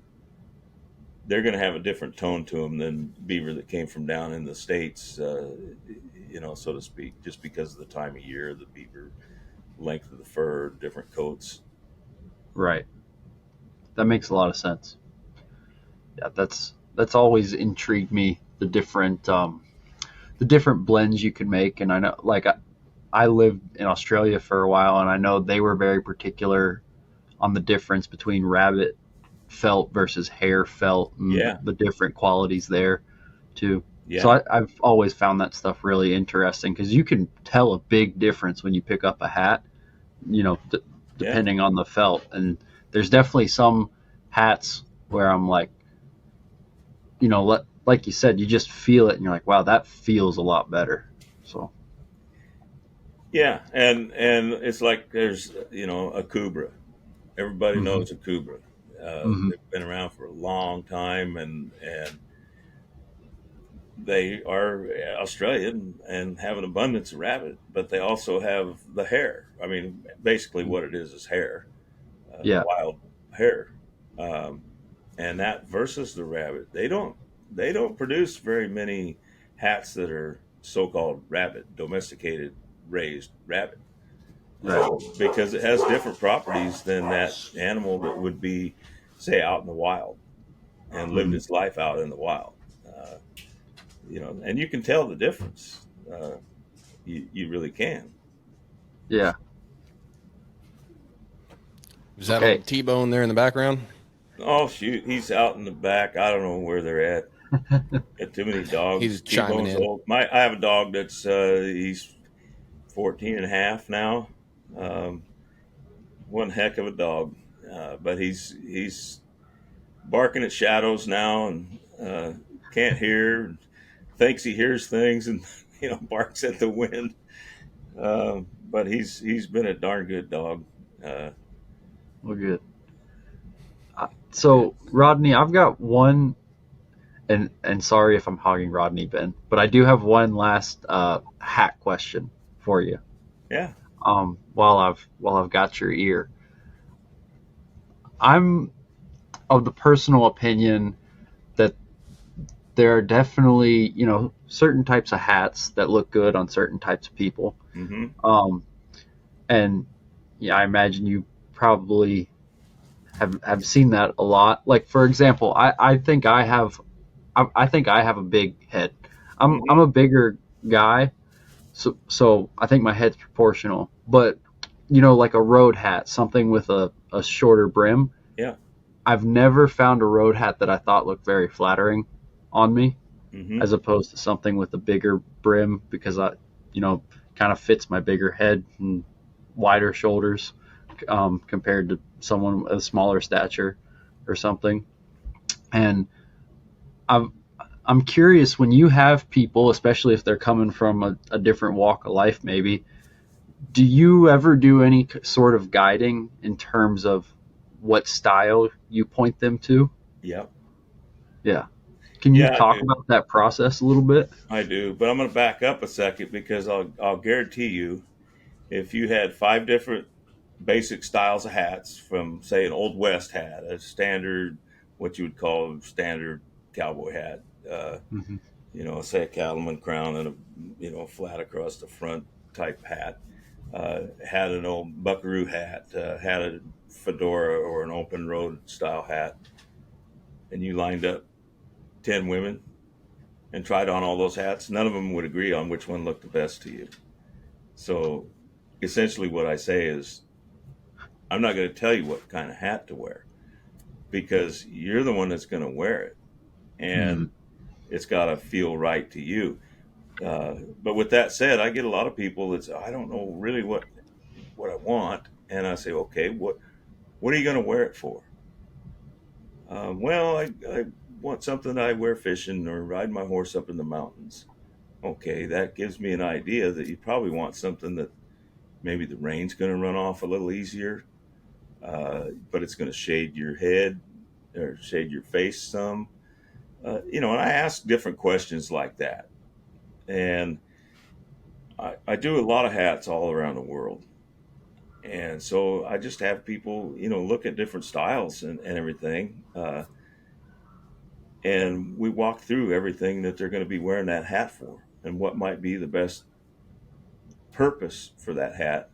[SPEAKER 2] They're going to have a different tone to them than beaver that came from down in the states, so to speak, just because of the time of year, the beaver length of the fur, different coats.
[SPEAKER 3] Right. That makes a lot of sense. Yeah, that's always intrigued me. The different blends you can make, and I know, like I lived in Australia for a while, and I know they were very particular on the difference between rabbit felt versus hair felt and
[SPEAKER 2] Yeah,
[SPEAKER 3] the different qualities there too. So
[SPEAKER 2] yeah,
[SPEAKER 3] I've always found that stuff really interesting because you can tell a big difference when you pick up a hat,
[SPEAKER 2] yeah,
[SPEAKER 3] depending on the felt. And there's definitely some hats where I'm like, like you said, you just feel it and you're like, wow, that feels a lot better. So,
[SPEAKER 2] yeah. And it's like there's a cobra. Everybody
[SPEAKER 3] hmm
[SPEAKER 2] knows a cobra.
[SPEAKER 3] hmm
[SPEAKER 2] They've been around for a long time, and they are Australian and have an abundance of rabbit, but they also have the hair. I mean, basically, what it is hair,
[SPEAKER 3] yeah,
[SPEAKER 2] wild hair, um, and that versus the rabbit. They don't produce very many hats that are so-called rabbit, domesticated, raised rabbit,
[SPEAKER 3] right.
[SPEAKER 2] because it has different properties than that animal that would be, say out in the wild and lived
[SPEAKER 3] Mhm.
[SPEAKER 2] his life out in the wild. Uh, and you can tell the difference. You really can.
[SPEAKER 3] Yeah.
[SPEAKER 1] Is that
[SPEAKER 3] Okay.
[SPEAKER 1] old T-Bone there in the background?
[SPEAKER 2] Oh shoot, he's out in the back. I don't know where they're at. Got too many
[SPEAKER 1] He's
[SPEAKER 2] dogs.
[SPEAKER 1] chiming
[SPEAKER 2] T-Bone's
[SPEAKER 1] in.
[SPEAKER 2] old. I have a dog that's he's 14 and a half now. Um, One heck of a dog, but he's barking at shadows now and can't hear. Thinks he hears things and barks at the wind. But he's been a darn good dog. Uh,
[SPEAKER 3] Well, good. So, Rodney, I've got one, and sorry if I'm hogging Rodney, Ben, but I do have one last hat question for you.
[SPEAKER 2] yeah,
[SPEAKER 3] While I've got your ear, I'm of the personal opinion that there are definitely, certain types of hats that look good on certain types of people.
[SPEAKER 2] mm-hmm.
[SPEAKER 3] Um, and yeah, I imagine you probably have seen that a lot. Like, for example, I think I think I have a big head. I'm
[SPEAKER 2] Mm-hmm.
[SPEAKER 3] a bigger guy, so I think my head's proportional. But like a road hat, something with a shorter brim.
[SPEAKER 2] Yeah,
[SPEAKER 3] I've never found a road hat that I thought looked very flattering on me,
[SPEAKER 2] mm-hmm.
[SPEAKER 3] as opposed to something with a bigger brim, because kind of fits my bigger head and wider shoulders, compared to someone with a smaller stature or something. And I'm I'm curious, when you have people, especially if they're coming from a different walk of life, maybe, do you ever do any sort of guiding in terms of what style you point them to?
[SPEAKER 2] Yeah,
[SPEAKER 3] Yeah. Can you
[SPEAKER 2] yeah. I
[SPEAKER 3] talk
[SPEAKER 2] do.
[SPEAKER 3] about that process a little bit?
[SPEAKER 2] I do. But I'm going to back up a second because I'll guarantee you, if you had five different basic styles of hats, from say an old west hat, a standard, what you would call a standard cowboy hat,
[SPEAKER 3] Hmm.
[SPEAKER 2] say a cattleman crown and a flat across the front type hat, had an old buckaroo hat, had a fedora or an open road style hat, and you lined up 10 women and tried on all those hats, none of them would agree on which one looked the best to you. So essentially what I say is, I'm not going to tell you what kind of hat to wear, because you're the one that's going to wear it,
[SPEAKER 3] Hmm.
[SPEAKER 2] and it's got to feel right to you. But with that said, I get a lot of people that say, I don't know really what I want. And I say, okay, what are you going to wear it for? Well, I want something I wear fishing or ride my horse up in the mountains. Okay, that gives me an idea that you probably want something that maybe the rain's going to run off a little easier, but it's going to shade your head or shade your face some. And I ask different questions like that. And I do a lot of hats all around the world. And so I just have people, look at different styles and everything. And we walk through everything that they're going to be wearing that hat for and what might be the best purpose for that hat.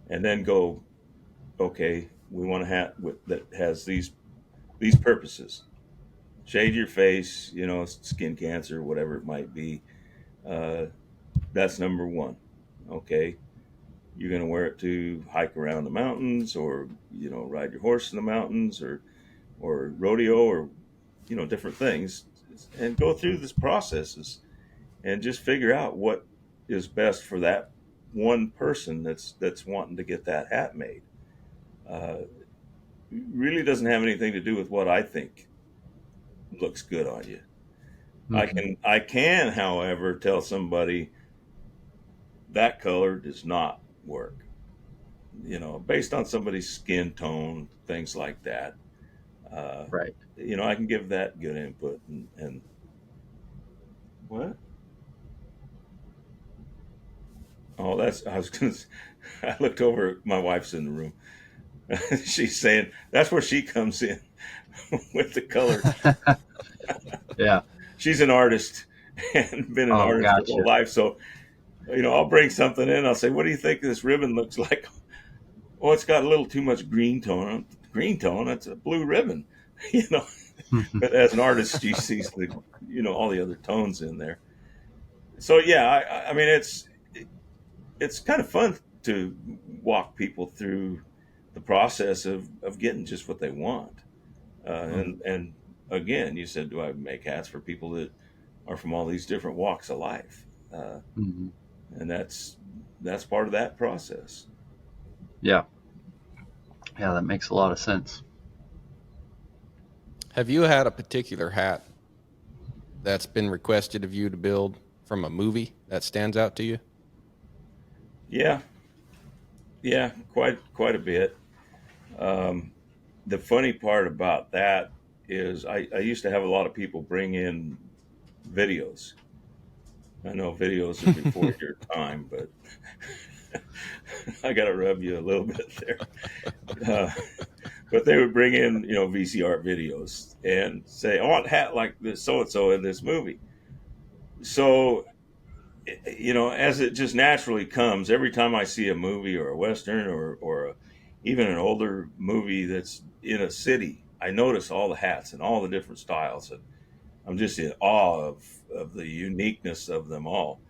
[SPEAKER 2] And then go, okay, we want a hat that has these purposes. Shade your face, skin cancer, whatever it might be. Uh, that's number one. Okay. You're going to wear it to hike around the mountains, or, ride your horse in the mountains, or rodeo, or, different things, and go through these processes and just figure out what is best for that one person that's wanting to get that hat made. Uh, Really doesn't have anything to do with what I think looks good on you.
[SPEAKER 3] Hmm.
[SPEAKER 2] I can, however, tell somebody that color does not work, based on somebody's skin tone, things like that. Uh,
[SPEAKER 3] Right.
[SPEAKER 2] I can give that good input. And what? Oh, I was going to, I looked over, my wife's in the room. She's saying that's where she comes in with the color.
[SPEAKER 3] Yeah.
[SPEAKER 2] She's an artist and been an
[SPEAKER 3] Oh,
[SPEAKER 2] artist her whole
[SPEAKER 3] gotcha.
[SPEAKER 2] life. So, I'll bring something in. I'll say, what do you think this ribbon looks like? Oh, it's got a little too much green tone. green tone, that's a blue ribbon, you know. But as an artist, you see all the other tones in there. So yeah, I mean, it's kind of fun to walk people through the process of getting just what they want. And again, you said, do I make hats for people that are from all these different walks of life?
[SPEAKER 3] Mm-hmm.
[SPEAKER 2] And that's part of that process.
[SPEAKER 3] Yeah. Yeah, that makes a lot of sense.
[SPEAKER 1] Have you had a particular hat that's been requested of you to build from a movie that stands out to you?
[SPEAKER 2] Yeah, yeah, quite a bit. The funny part about that is I used to have a lot of people bring in videos. I know videos are before your time, but I got to rub you a little bit there. Uh, but they would bring in, VCR videos and say, I want a hat like this so-and-so in this movie. So, as it just naturally comes, every time I see a movie or a Western or even an older movie that's in a city, I notice all the hats and all the different styles. And I'm just in awe of the uniqueness of them all.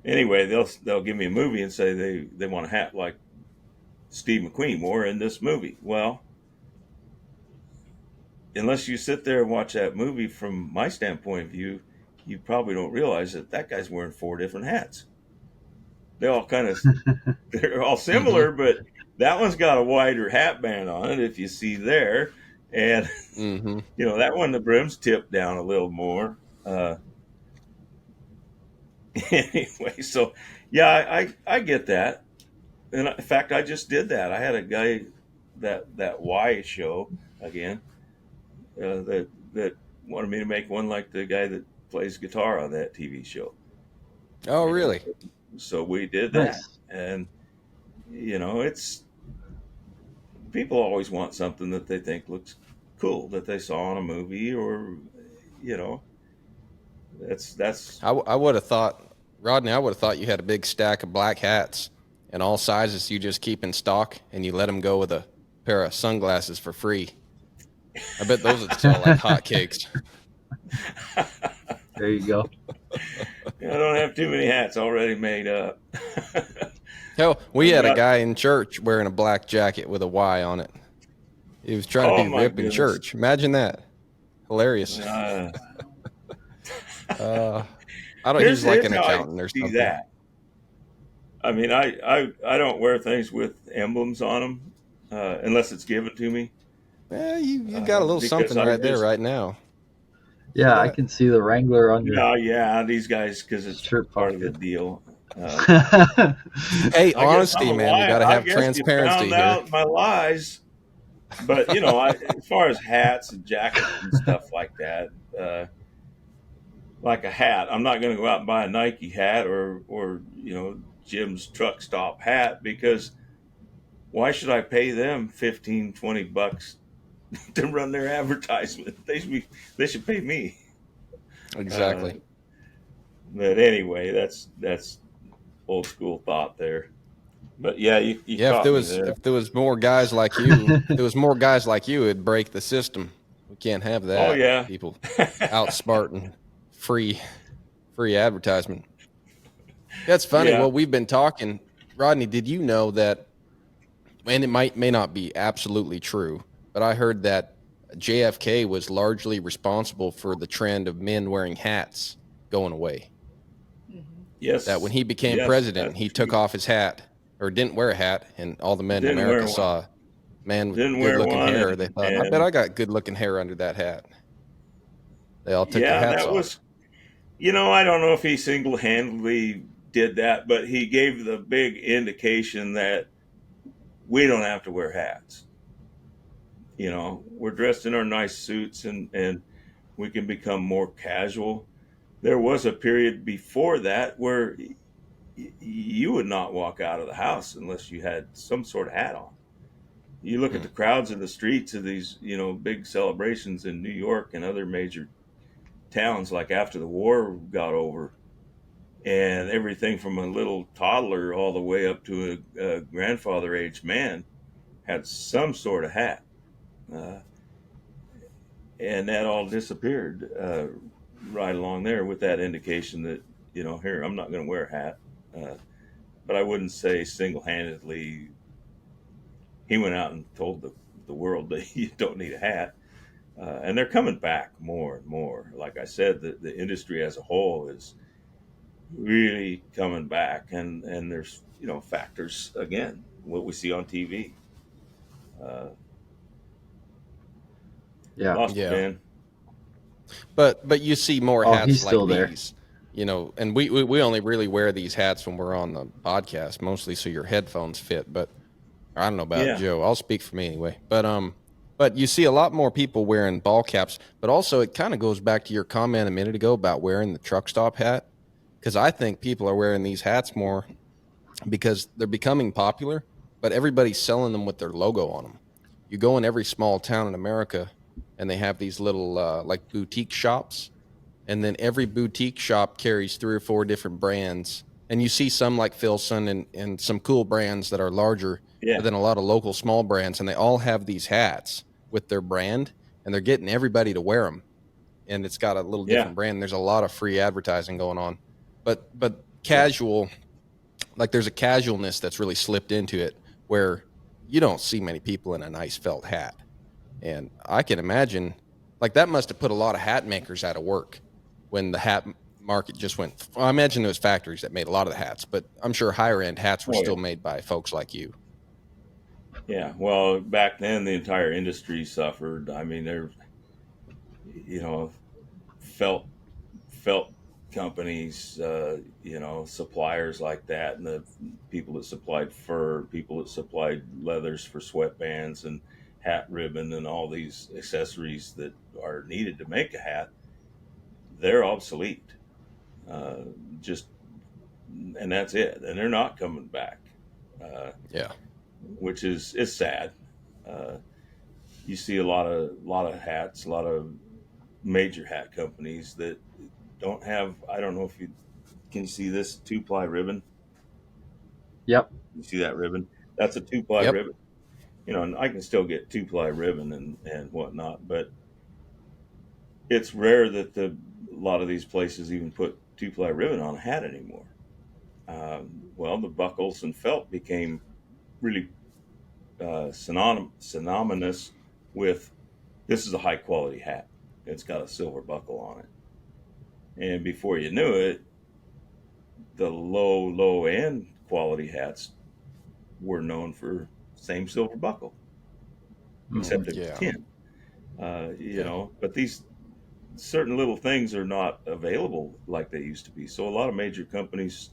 [SPEAKER 2] Anyway, they'll give me a movie and say they want a hat like Steve McQueen wore in this movie. Well, unless you sit there and watch that movie, from my standpoint of view, you probably don't realize that guy's wearing 4 different hats. They all they're all
[SPEAKER 1] Mm-hmm.
[SPEAKER 2] similar, but that one's got a wider hat band on it, if you see there. And,
[SPEAKER 1] Mm-hmm.
[SPEAKER 2] that one, the brim's tipped down a little more. Anyway, so yeah, I get that. And in fact, I just did that. I had a guy that Y show again, that wanted me to make one like the guy that plays guitar on that TV show.
[SPEAKER 1] Oh,
[SPEAKER 2] And
[SPEAKER 1] really?
[SPEAKER 2] so we did that.
[SPEAKER 3] Nice.
[SPEAKER 2] And, it's people always want something that they think looks cool that they saw in a movie, or, you know, that's
[SPEAKER 1] I would have thought, Rodney, I would have thought you had a big stack of black hats and all sizes you just keep in stock and you let them go with a pair of sunglasses for free. I bet those would sell like hotcakes.
[SPEAKER 3] There you go.
[SPEAKER 2] I don't have too many hats already made up.
[SPEAKER 1] Hell, we
[SPEAKER 2] I've
[SPEAKER 1] had a
[SPEAKER 2] got,
[SPEAKER 1] guy in church wearing a black jacket with a Y on it. He was trying to
[SPEAKER 2] oh
[SPEAKER 1] be
[SPEAKER 2] my
[SPEAKER 1] rip in
[SPEAKER 2] goodness.
[SPEAKER 1] church. Imagine that. Hilarious.
[SPEAKER 2] Uh,
[SPEAKER 1] Uh, I don't. He's like
[SPEAKER 2] here's
[SPEAKER 1] an
[SPEAKER 2] how I
[SPEAKER 1] accountant or
[SPEAKER 2] see
[SPEAKER 1] something.
[SPEAKER 2] that. I mean, I don't wear things with emblems on them unless it's given to me,
[SPEAKER 1] Yeah, you got a little
[SPEAKER 2] because
[SPEAKER 1] something
[SPEAKER 2] I
[SPEAKER 1] right there
[SPEAKER 2] just
[SPEAKER 1] right now. See
[SPEAKER 3] Yeah, I
[SPEAKER 1] that?
[SPEAKER 3] can see the Wrangler on your
[SPEAKER 2] yeah, these guys, because it's
[SPEAKER 3] shirt
[SPEAKER 2] part of the
[SPEAKER 3] pocket.
[SPEAKER 2] deal. Uh,
[SPEAKER 1] Hey,
[SPEAKER 2] I guess I'm
[SPEAKER 1] honesty,
[SPEAKER 2] a
[SPEAKER 1] man. We
[SPEAKER 2] liar.
[SPEAKER 1] got to
[SPEAKER 2] I
[SPEAKER 1] have
[SPEAKER 2] guess you found
[SPEAKER 1] transparency here.
[SPEAKER 2] out my lies. But as far as hats and jackets and stuff like that, like a hat, I'm not going to go out and buy a Nike hat or Jim's truck stop hat, because why should I pay them 15, $20 to run their advertisement? They should pay me. Uh,
[SPEAKER 1] Exactly.
[SPEAKER 2] but anyway, that's old school thought there. But yeah, you
[SPEAKER 1] Yeah,
[SPEAKER 2] caught me there.
[SPEAKER 1] if there was more guys like you, if there was more guys like you, it'd break the system. We can't have
[SPEAKER 2] Oh
[SPEAKER 1] that.
[SPEAKER 2] yeah.
[SPEAKER 1] People outsmarting free advertisement. That's funny.
[SPEAKER 2] Yeah.
[SPEAKER 1] Well, we've been talking. Rodney, did you know that, and it may not be absolutely true, but I heard that JFK was largely responsible for the trend of men wearing hats going away. That when
[SPEAKER 2] Yes.
[SPEAKER 1] he became
[SPEAKER 2] Yes,
[SPEAKER 1] president,
[SPEAKER 2] that's
[SPEAKER 1] he took
[SPEAKER 2] true.
[SPEAKER 1] off his hat or didn't wear a hat, and all the men in
[SPEAKER 2] Didn't
[SPEAKER 1] America
[SPEAKER 2] wear one.
[SPEAKER 1] saw a man with
[SPEAKER 2] Didn't
[SPEAKER 1] good
[SPEAKER 2] wear
[SPEAKER 1] looking
[SPEAKER 2] one,
[SPEAKER 1] hair. They thought, I bet
[SPEAKER 2] and
[SPEAKER 1] I got good looking hair under that hat. They all took their
[SPEAKER 2] yeah,
[SPEAKER 1] hats
[SPEAKER 2] that
[SPEAKER 1] off.
[SPEAKER 2] was. I don't know if he single handedly did that, but he gave the big indication that we don't have to wear hats. We're dressed in our nice suits, and we can become more casual. There was a period before that where you would not walk out of the house unless you had some sort of hat on. You look at
[SPEAKER 1] Hmm.
[SPEAKER 2] the crowds in the streets of these, big celebrations in New York and other major towns, like after the war got over, and everything from a little toddler all the way up to a grandfather age man had some sort of hat. uh, and that all disappeared right along there with that indication that, here, I'm not going to wear a hat. But I wouldn't say single-handedly he went out and told the world that you don't need a hat. And they're coming back more and more. Like I said, the industry as a whole is really coming back, and there's factors again what we see on TV. Uh,
[SPEAKER 3] Yeah.
[SPEAKER 2] Lost you,
[SPEAKER 1] Yeah.
[SPEAKER 2] Ben.
[SPEAKER 1] But you see more
[SPEAKER 3] Oh,
[SPEAKER 1] hats
[SPEAKER 3] he's
[SPEAKER 1] like
[SPEAKER 3] still there.
[SPEAKER 1] these, and we only really wear these hats when we're on the podcast, mostly so your headphones fit. But I don't know about
[SPEAKER 2] Yeah,
[SPEAKER 1] Joe. I'll speak for me anyway. But you see a lot more people wearing ball caps. But also, it kind of goes back to your comment a minute ago about wearing the truck stop hat, because I think people are wearing these hats more because they're becoming popular, but everybody's selling them with their logo on them. You go in every small town in America, and they have these little like boutique shops, and then every boutique shop carries 3 or 4 different brands, and you see some like Filson and some cool brands that are larger,
[SPEAKER 2] yeah,
[SPEAKER 1] but then a lot of local small brands, and they all have these hats with their brand, and they're getting everybody to wear them, and it's got a little
[SPEAKER 2] yeah,
[SPEAKER 1] different brand. There's a lot of free advertising going on, but
[SPEAKER 2] yeah,
[SPEAKER 1] casual, like there's a casualness that's really slipped into it where you don't see many people in a nice felt hat. And I can imagine, like, that must have put a lot of hat makers out of work when the hat market just went. Well, I imagine there was factories that made a lot of the hats, but I'm sure higher end hats were
[SPEAKER 2] oh yeah,
[SPEAKER 1] still made by folks like you.
[SPEAKER 2] yeah. Well, back then the entire industry suffered. I mean, there, you know, felt felt companies, suppliers like that, and the people that supplied fur, people that supplied leathers for sweatbands and hat ribbon and all these accessories that are needed to make a hat, they're obsolete. Uh, just and that's it, and they're not coming back, uh,
[SPEAKER 1] Yeah.
[SPEAKER 2] which is sad. Uh, you see a lot of hats, a lot of major hat companies that don't have. I don't know if you can you see this 2-ply ribbon.
[SPEAKER 3] Yep.
[SPEAKER 2] You see that ribbon? That's a 2-ply
[SPEAKER 1] Yep.
[SPEAKER 2] ribbon. And I can still get 2-ply ribbon and whatnot, but it's rare that a lot of these places even put 2-ply ribbon on a hat anymore. Well, the buckles and felt became really synonymous with this is a high quality hat. It's got a silver buckle on it, and before you knew it, the low end quality hats were known for same silver buckle,
[SPEAKER 3] Hmm.
[SPEAKER 2] except it was
[SPEAKER 1] Yeah.
[SPEAKER 2] tin.
[SPEAKER 1] Yeah.
[SPEAKER 2] But these certain little things are not available like they used to be. So a lot of major companies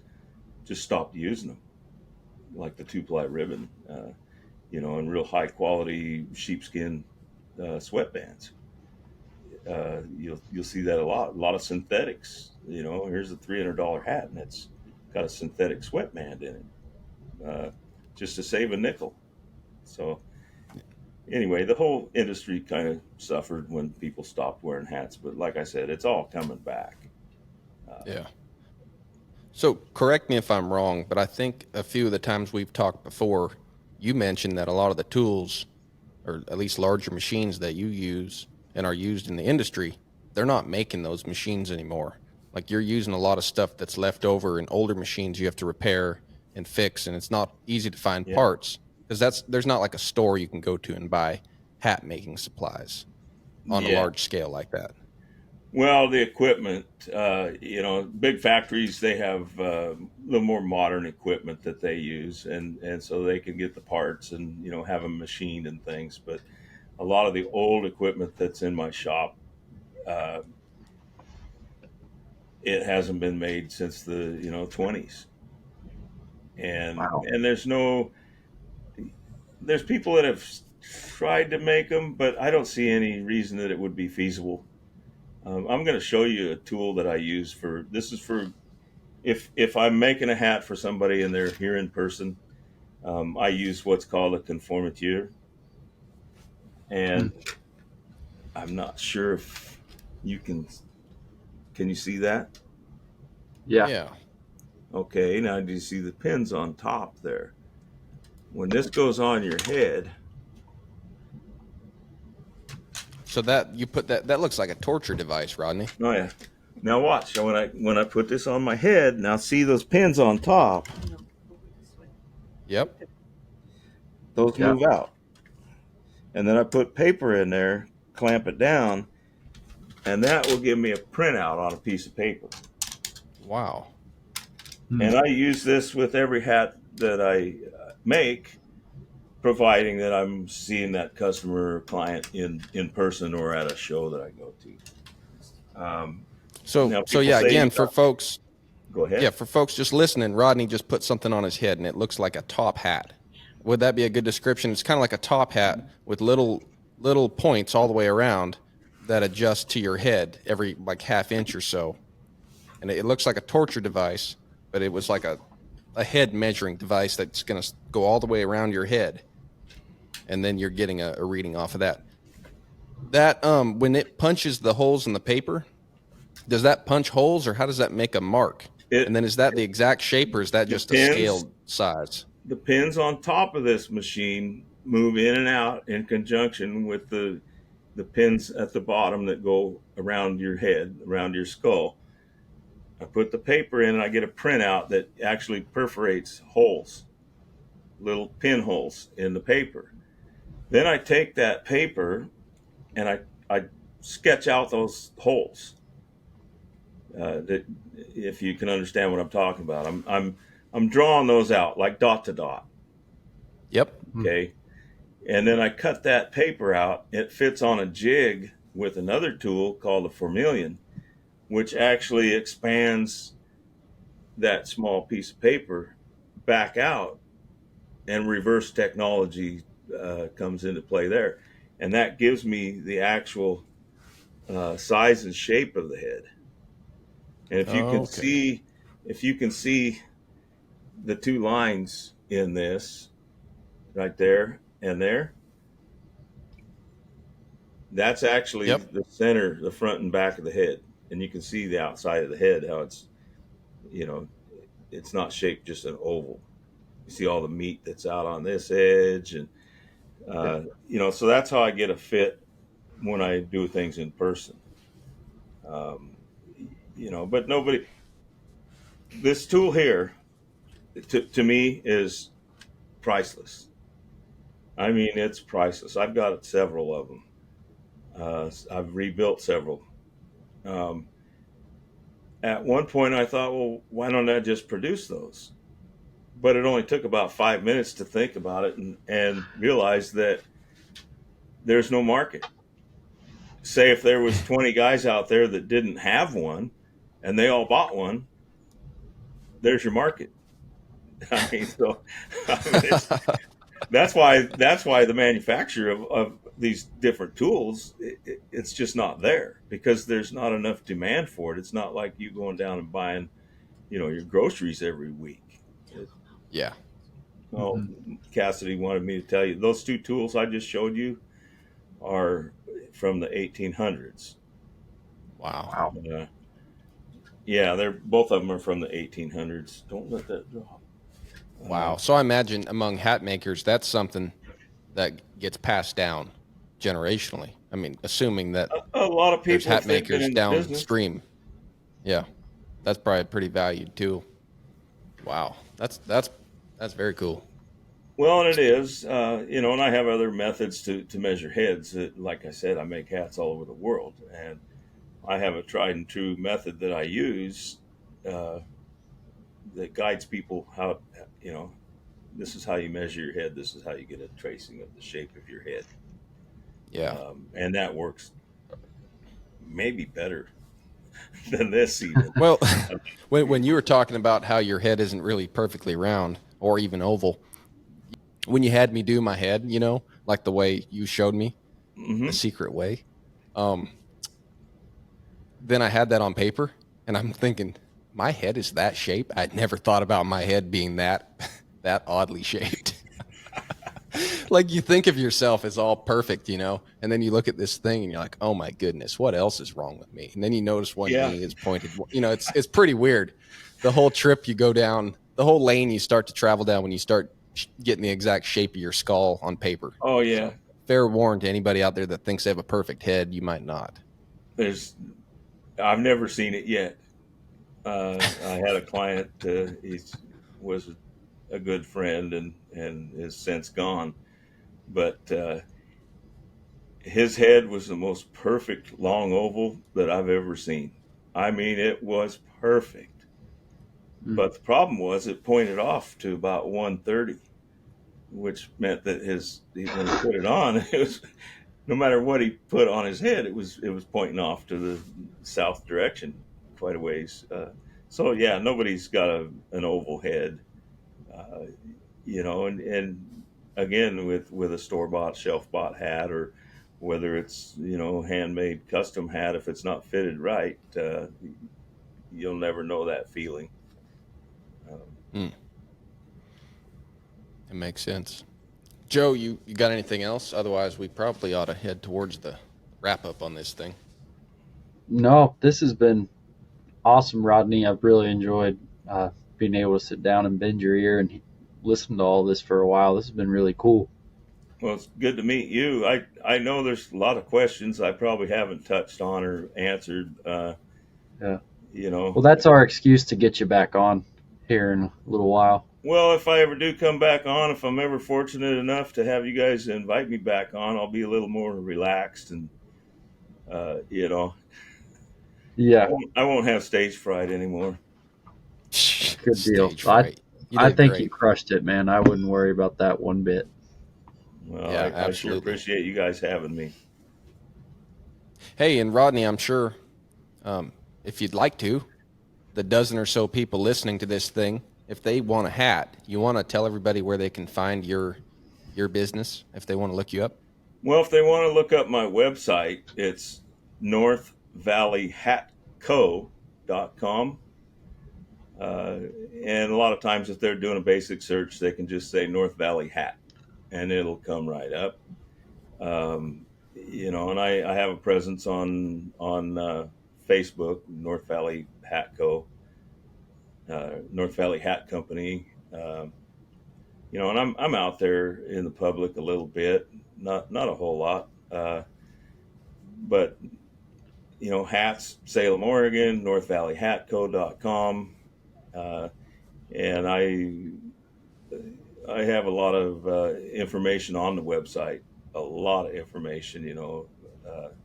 [SPEAKER 2] just stopped using them, like the 2-ply ribbon, and real high quality sheepskin sweatbands. You'll see that a lot. A lot of synthetics. Here's a $300 hat, and it's got a synthetic sweatband in it, just to save a nickel. So anyway, the whole industry kind of suffered when people stopped wearing hats. But like I said, it's all coming back. Uh,
[SPEAKER 1] Yeah. So correct me if I'm wrong, but I think a few of the times we've talked before, you mentioned that a lot of the tools, or at least larger machines that you use and are used in the industry, they're not making those machines anymore. Like, you're using a lot of stuff that's left over in older machines you have to repair and fix, and it's not easy to find
[SPEAKER 2] yeah,
[SPEAKER 1] parts because there's not like a store you can go to and buy hat making supplies on a
[SPEAKER 2] yeah.
[SPEAKER 1] large scale like that.
[SPEAKER 2] Well, the equipment, big factories, they have a little more modern equipment that they use, and so they can get the parts and have them machined and things. But a lot of the old equipment that's in my shop, uh, it hasn't been made since the 20s, and
[SPEAKER 3] Wow.
[SPEAKER 2] and there's people that have tried to make them, but I don't see any reason that it would be feasible. I'm going to show you a tool that I use for this is for if I'm making a hat for somebody and they're here in person. I use what's called a conformateur,
[SPEAKER 3] Hmm.
[SPEAKER 2] and I'm not sure if you can you see that?
[SPEAKER 3] Yeah.
[SPEAKER 1] Yeah.
[SPEAKER 2] Okay, now do you see the pins on top there? When this goes on your head,
[SPEAKER 1] So that you put that looks like a torture device, Rodney.
[SPEAKER 2] Oh yeah. Now watch. When I put this on my head, now see those pins on top.
[SPEAKER 1] Yep.
[SPEAKER 2] Those
[SPEAKER 3] Yeah.
[SPEAKER 2] move out. And then I put paper in there, clamp it down, and that will give me a printout on a piece of paper.
[SPEAKER 1] Wow.
[SPEAKER 2] And I use this with every hat that I make, providing that I'm seeing that customer or client in person or at a show that I go to.
[SPEAKER 1] So
[SPEAKER 2] Now
[SPEAKER 1] so
[SPEAKER 2] people
[SPEAKER 1] yeah,
[SPEAKER 2] say,
[SPEAKER 1] again for folks,
[SPEAKER 2] go ahead.
[SPEAKER 1] yeah, for folks just listening, Rodney just put something on his head and it looks like a top hat. Would that be a good description? It's kind of like a top hat with little points all the way around that adjust to your head every like half inch or so. And it looks like a torture device, but it was like a head measuring device that's going to go all the way around your head. And then you're getting a reading off of that. That when it punches the holes in the paper, does that punch holes or how does that make a mark? And
[SPEAKER 2] It
[SPEAKER 1] then is that the exact shape or is that just a
[SPEAKER 2] depends.
[SPEAKER 1] scaled size?
[SPEAKER 2] The pins on top of this machine move in and out in conjunction with the pins at the bottom that go around your head, around your skull. I put the paper in and I get a printout that actually perforates holes, little pinholes in the paper. Then I take that paper and I sketch out those holes. That, if you can understand what I'm talking about, I'm drawing those out like dot to dot.
[SPEAKER 1] Yep.
[SPEAKER 2] Okay. And then I cut that paper out. It fits on a jig with another tool called a formilion, which actually expands that small piece of paper back out, and reverse technology comes into play there. And that gives me the actual size and shape of the head. And if you can see the two lines in this right there and there, that's actually
[SPEAKER 1] Yep.
[SPEAKER 2] the center, the front and back of the head. And you can see the outside of the head, how it's, you know, it's not shaped just an oval. You see all the meat that's out on this edge. And, so that's how I get a fit when I do things in person. But this tool here, to me, is priceless. I mean, it's priceless. I've got several of them. I've rebuilt several. At one point, I thought, well, why don't I just produce those? But it only took about 5 minutes to think about it and realize that there's no market. Say if there was 20 guys out there that didn't have one and they all bought one, there's your market. I mean, that's why the manufacturer of these different tools, it's just not there because there's not enough demand for it. It's not like you going down and buying, your groceries every week.
[SPEAKER 1] Yeah.
[SPEAKER 2] Well, Cassidy wanted me to tell you those two tools I just showed you are from the 1800s.
[SPEAKER 1] Wow.
[SPEAKER 2] Yeah, they're both of them are from the 1800s. Don't let that drop.
[SPEAKER 1] Wow. So I imagine among hat makers, that's something that gets passed down generationally. I mean, assuming that
[SPEAKER 2] A lot of
[SPEAKER 1] there's
[SPEAKER 2] people
[SPEAKER 1] hat
[SPEAKER 2] have been
[SPEAKER 1] makers
[SPEAKER 2] in the business.
[SPEAKER 1] downstream. Yeah. That's probably pretty valued too. Wow. That's very cool.
[SPEAKER 2] Well, and it is, and I have other methods to measure heads. Like I said, I make hats all over the world, and I have a tried and true method that I use that guides people how, this is how you measure your head. This is how you get a tracing of the shape of your head.
[SPEAKER 1] Yeah.
[SPEAKER 2] And that works maybe better than this even.
[SPEAKER 1] Well, when you were talking about how your head isn't really perfectly round or even oval, when you had me do my head, like the way you showed me,
[SPEAKER 2] Mm-hmm.
[SPEAKER 1] the secret way, then I had that on paper and I'm thinking, my head is that shape. I'd never thought about my head being that oddly shaped. Like you think of yourself as all perfect, and then you look at this thing and you're like, oh my goodness, what else is wrong with me? And then you notice one knee is pointed, it's pretty weird. The whole trip you go down, the whole lane you start to travel down when you start getting the exact shape of your skull on paper.
[SPEAKER 2] Oh yeah.
[SPEAKER 1] So, fair warning to anybody out there that thinks they have a perfect head. You might not.
[SPEAKER 2] I've never seen it yet. I had a client. He was a good friend and is since gone, but his head was the most perfect long oval that I've ever seen. I mean, it was perfect. But the problem was it pointed off to about 130, which meant that when he put it on, it was no matter what he put on his head, it was pointing off to the south direction quite a ways. So yeah, nobody's got an oval head, and again with a store bought, shelf bought hat, or whether it's handmade custom hat, if it's not fitted right, you'll never know that feeling.
[SPEAKER 1] It makes sense. Joe, you got anything else? Otherwise, we probably ought to head towards the wrap up on this thing.
[SPEAKER 3] No, this has been awesome, Rodney. I've really enjoyed being able to sit down and bend your ear and listen to all this for a while. This has been really cool.
[SPEAKER 2] Well, it's good to meet you. I know there's a lot of questions I probably haven't touched on or answered.
[SPEAKER 3] Yeah.
[SPEAKER 2] Well,
[SPEAKER 3] that's our excuse to get you back on here in a little while.
[SPEAKER 2] Well, if I ever do come back on, if I'm ever fortunate enough to have you guys invite me back on, I'll be a little more relaxed and,
[SPEAKER 3] Yeah.
[SPEAKER 2] I won't have stage fright anymore.
[SPEAKER 3] Good deal. I think you crushed it, man. I wouldn't worry about that one bit.
[SPEAKER 2] Well, yeah, I sure appreciate you guys having me.
[SPEAKER 1] Hey, and Rodney, I'm sure if you'd like to, the dozen or so people listening to this thing, if they want a hat, you want to tell everybody where they can find your business if they want to look you up?
[SPEAKER 2] Well, if they want to look up my website, it's northvalleyhatco.com. And a lot of times if they're doing a basic search, they can just say North Valley Hat and it'll come right up. And I have a presence on Facebook, North Valley Hat Co., North Valley Hat Company. And I'm out there in the public a little bit, not a whole lot, but hats, Salem, Oregon, northvalleyhatco.com. And I have a lot of information on the website, a lot of information,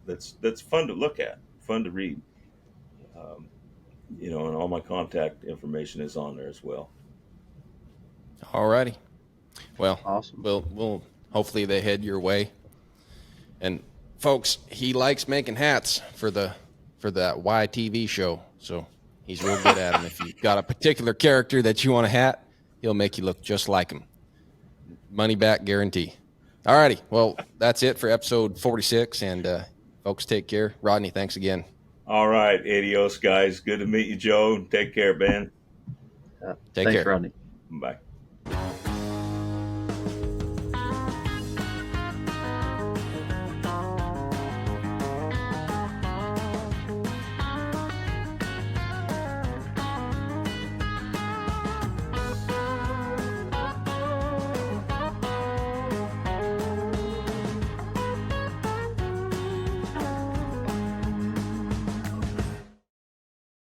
[SPEAKER 2] that's fun to look at, fun to read. And all my contact information is on there as well.
[SPEAKER 1] All righty. Well,
[SPEAKER 3] awesome.
[SPEAKER 1] We'll hopefully they head your way. And folks, he likes making hats for that YTV show, so he's real good at them. If you've got a particular character that you want a hat, he'll make you look just like him. Money back guarantee. All righty. Well, that's it for episode 46. And folks, take care. Rodney, thanks again.
[SPEAKER 2] All right. Adios, guys. Good to meet you, Joe. Take care, Ben.
[SPEAKER 3] Thanks,
[SPEAKER 1] care.
[SPEAKER 3] Rodney.
[SPEAKER 2] Bye.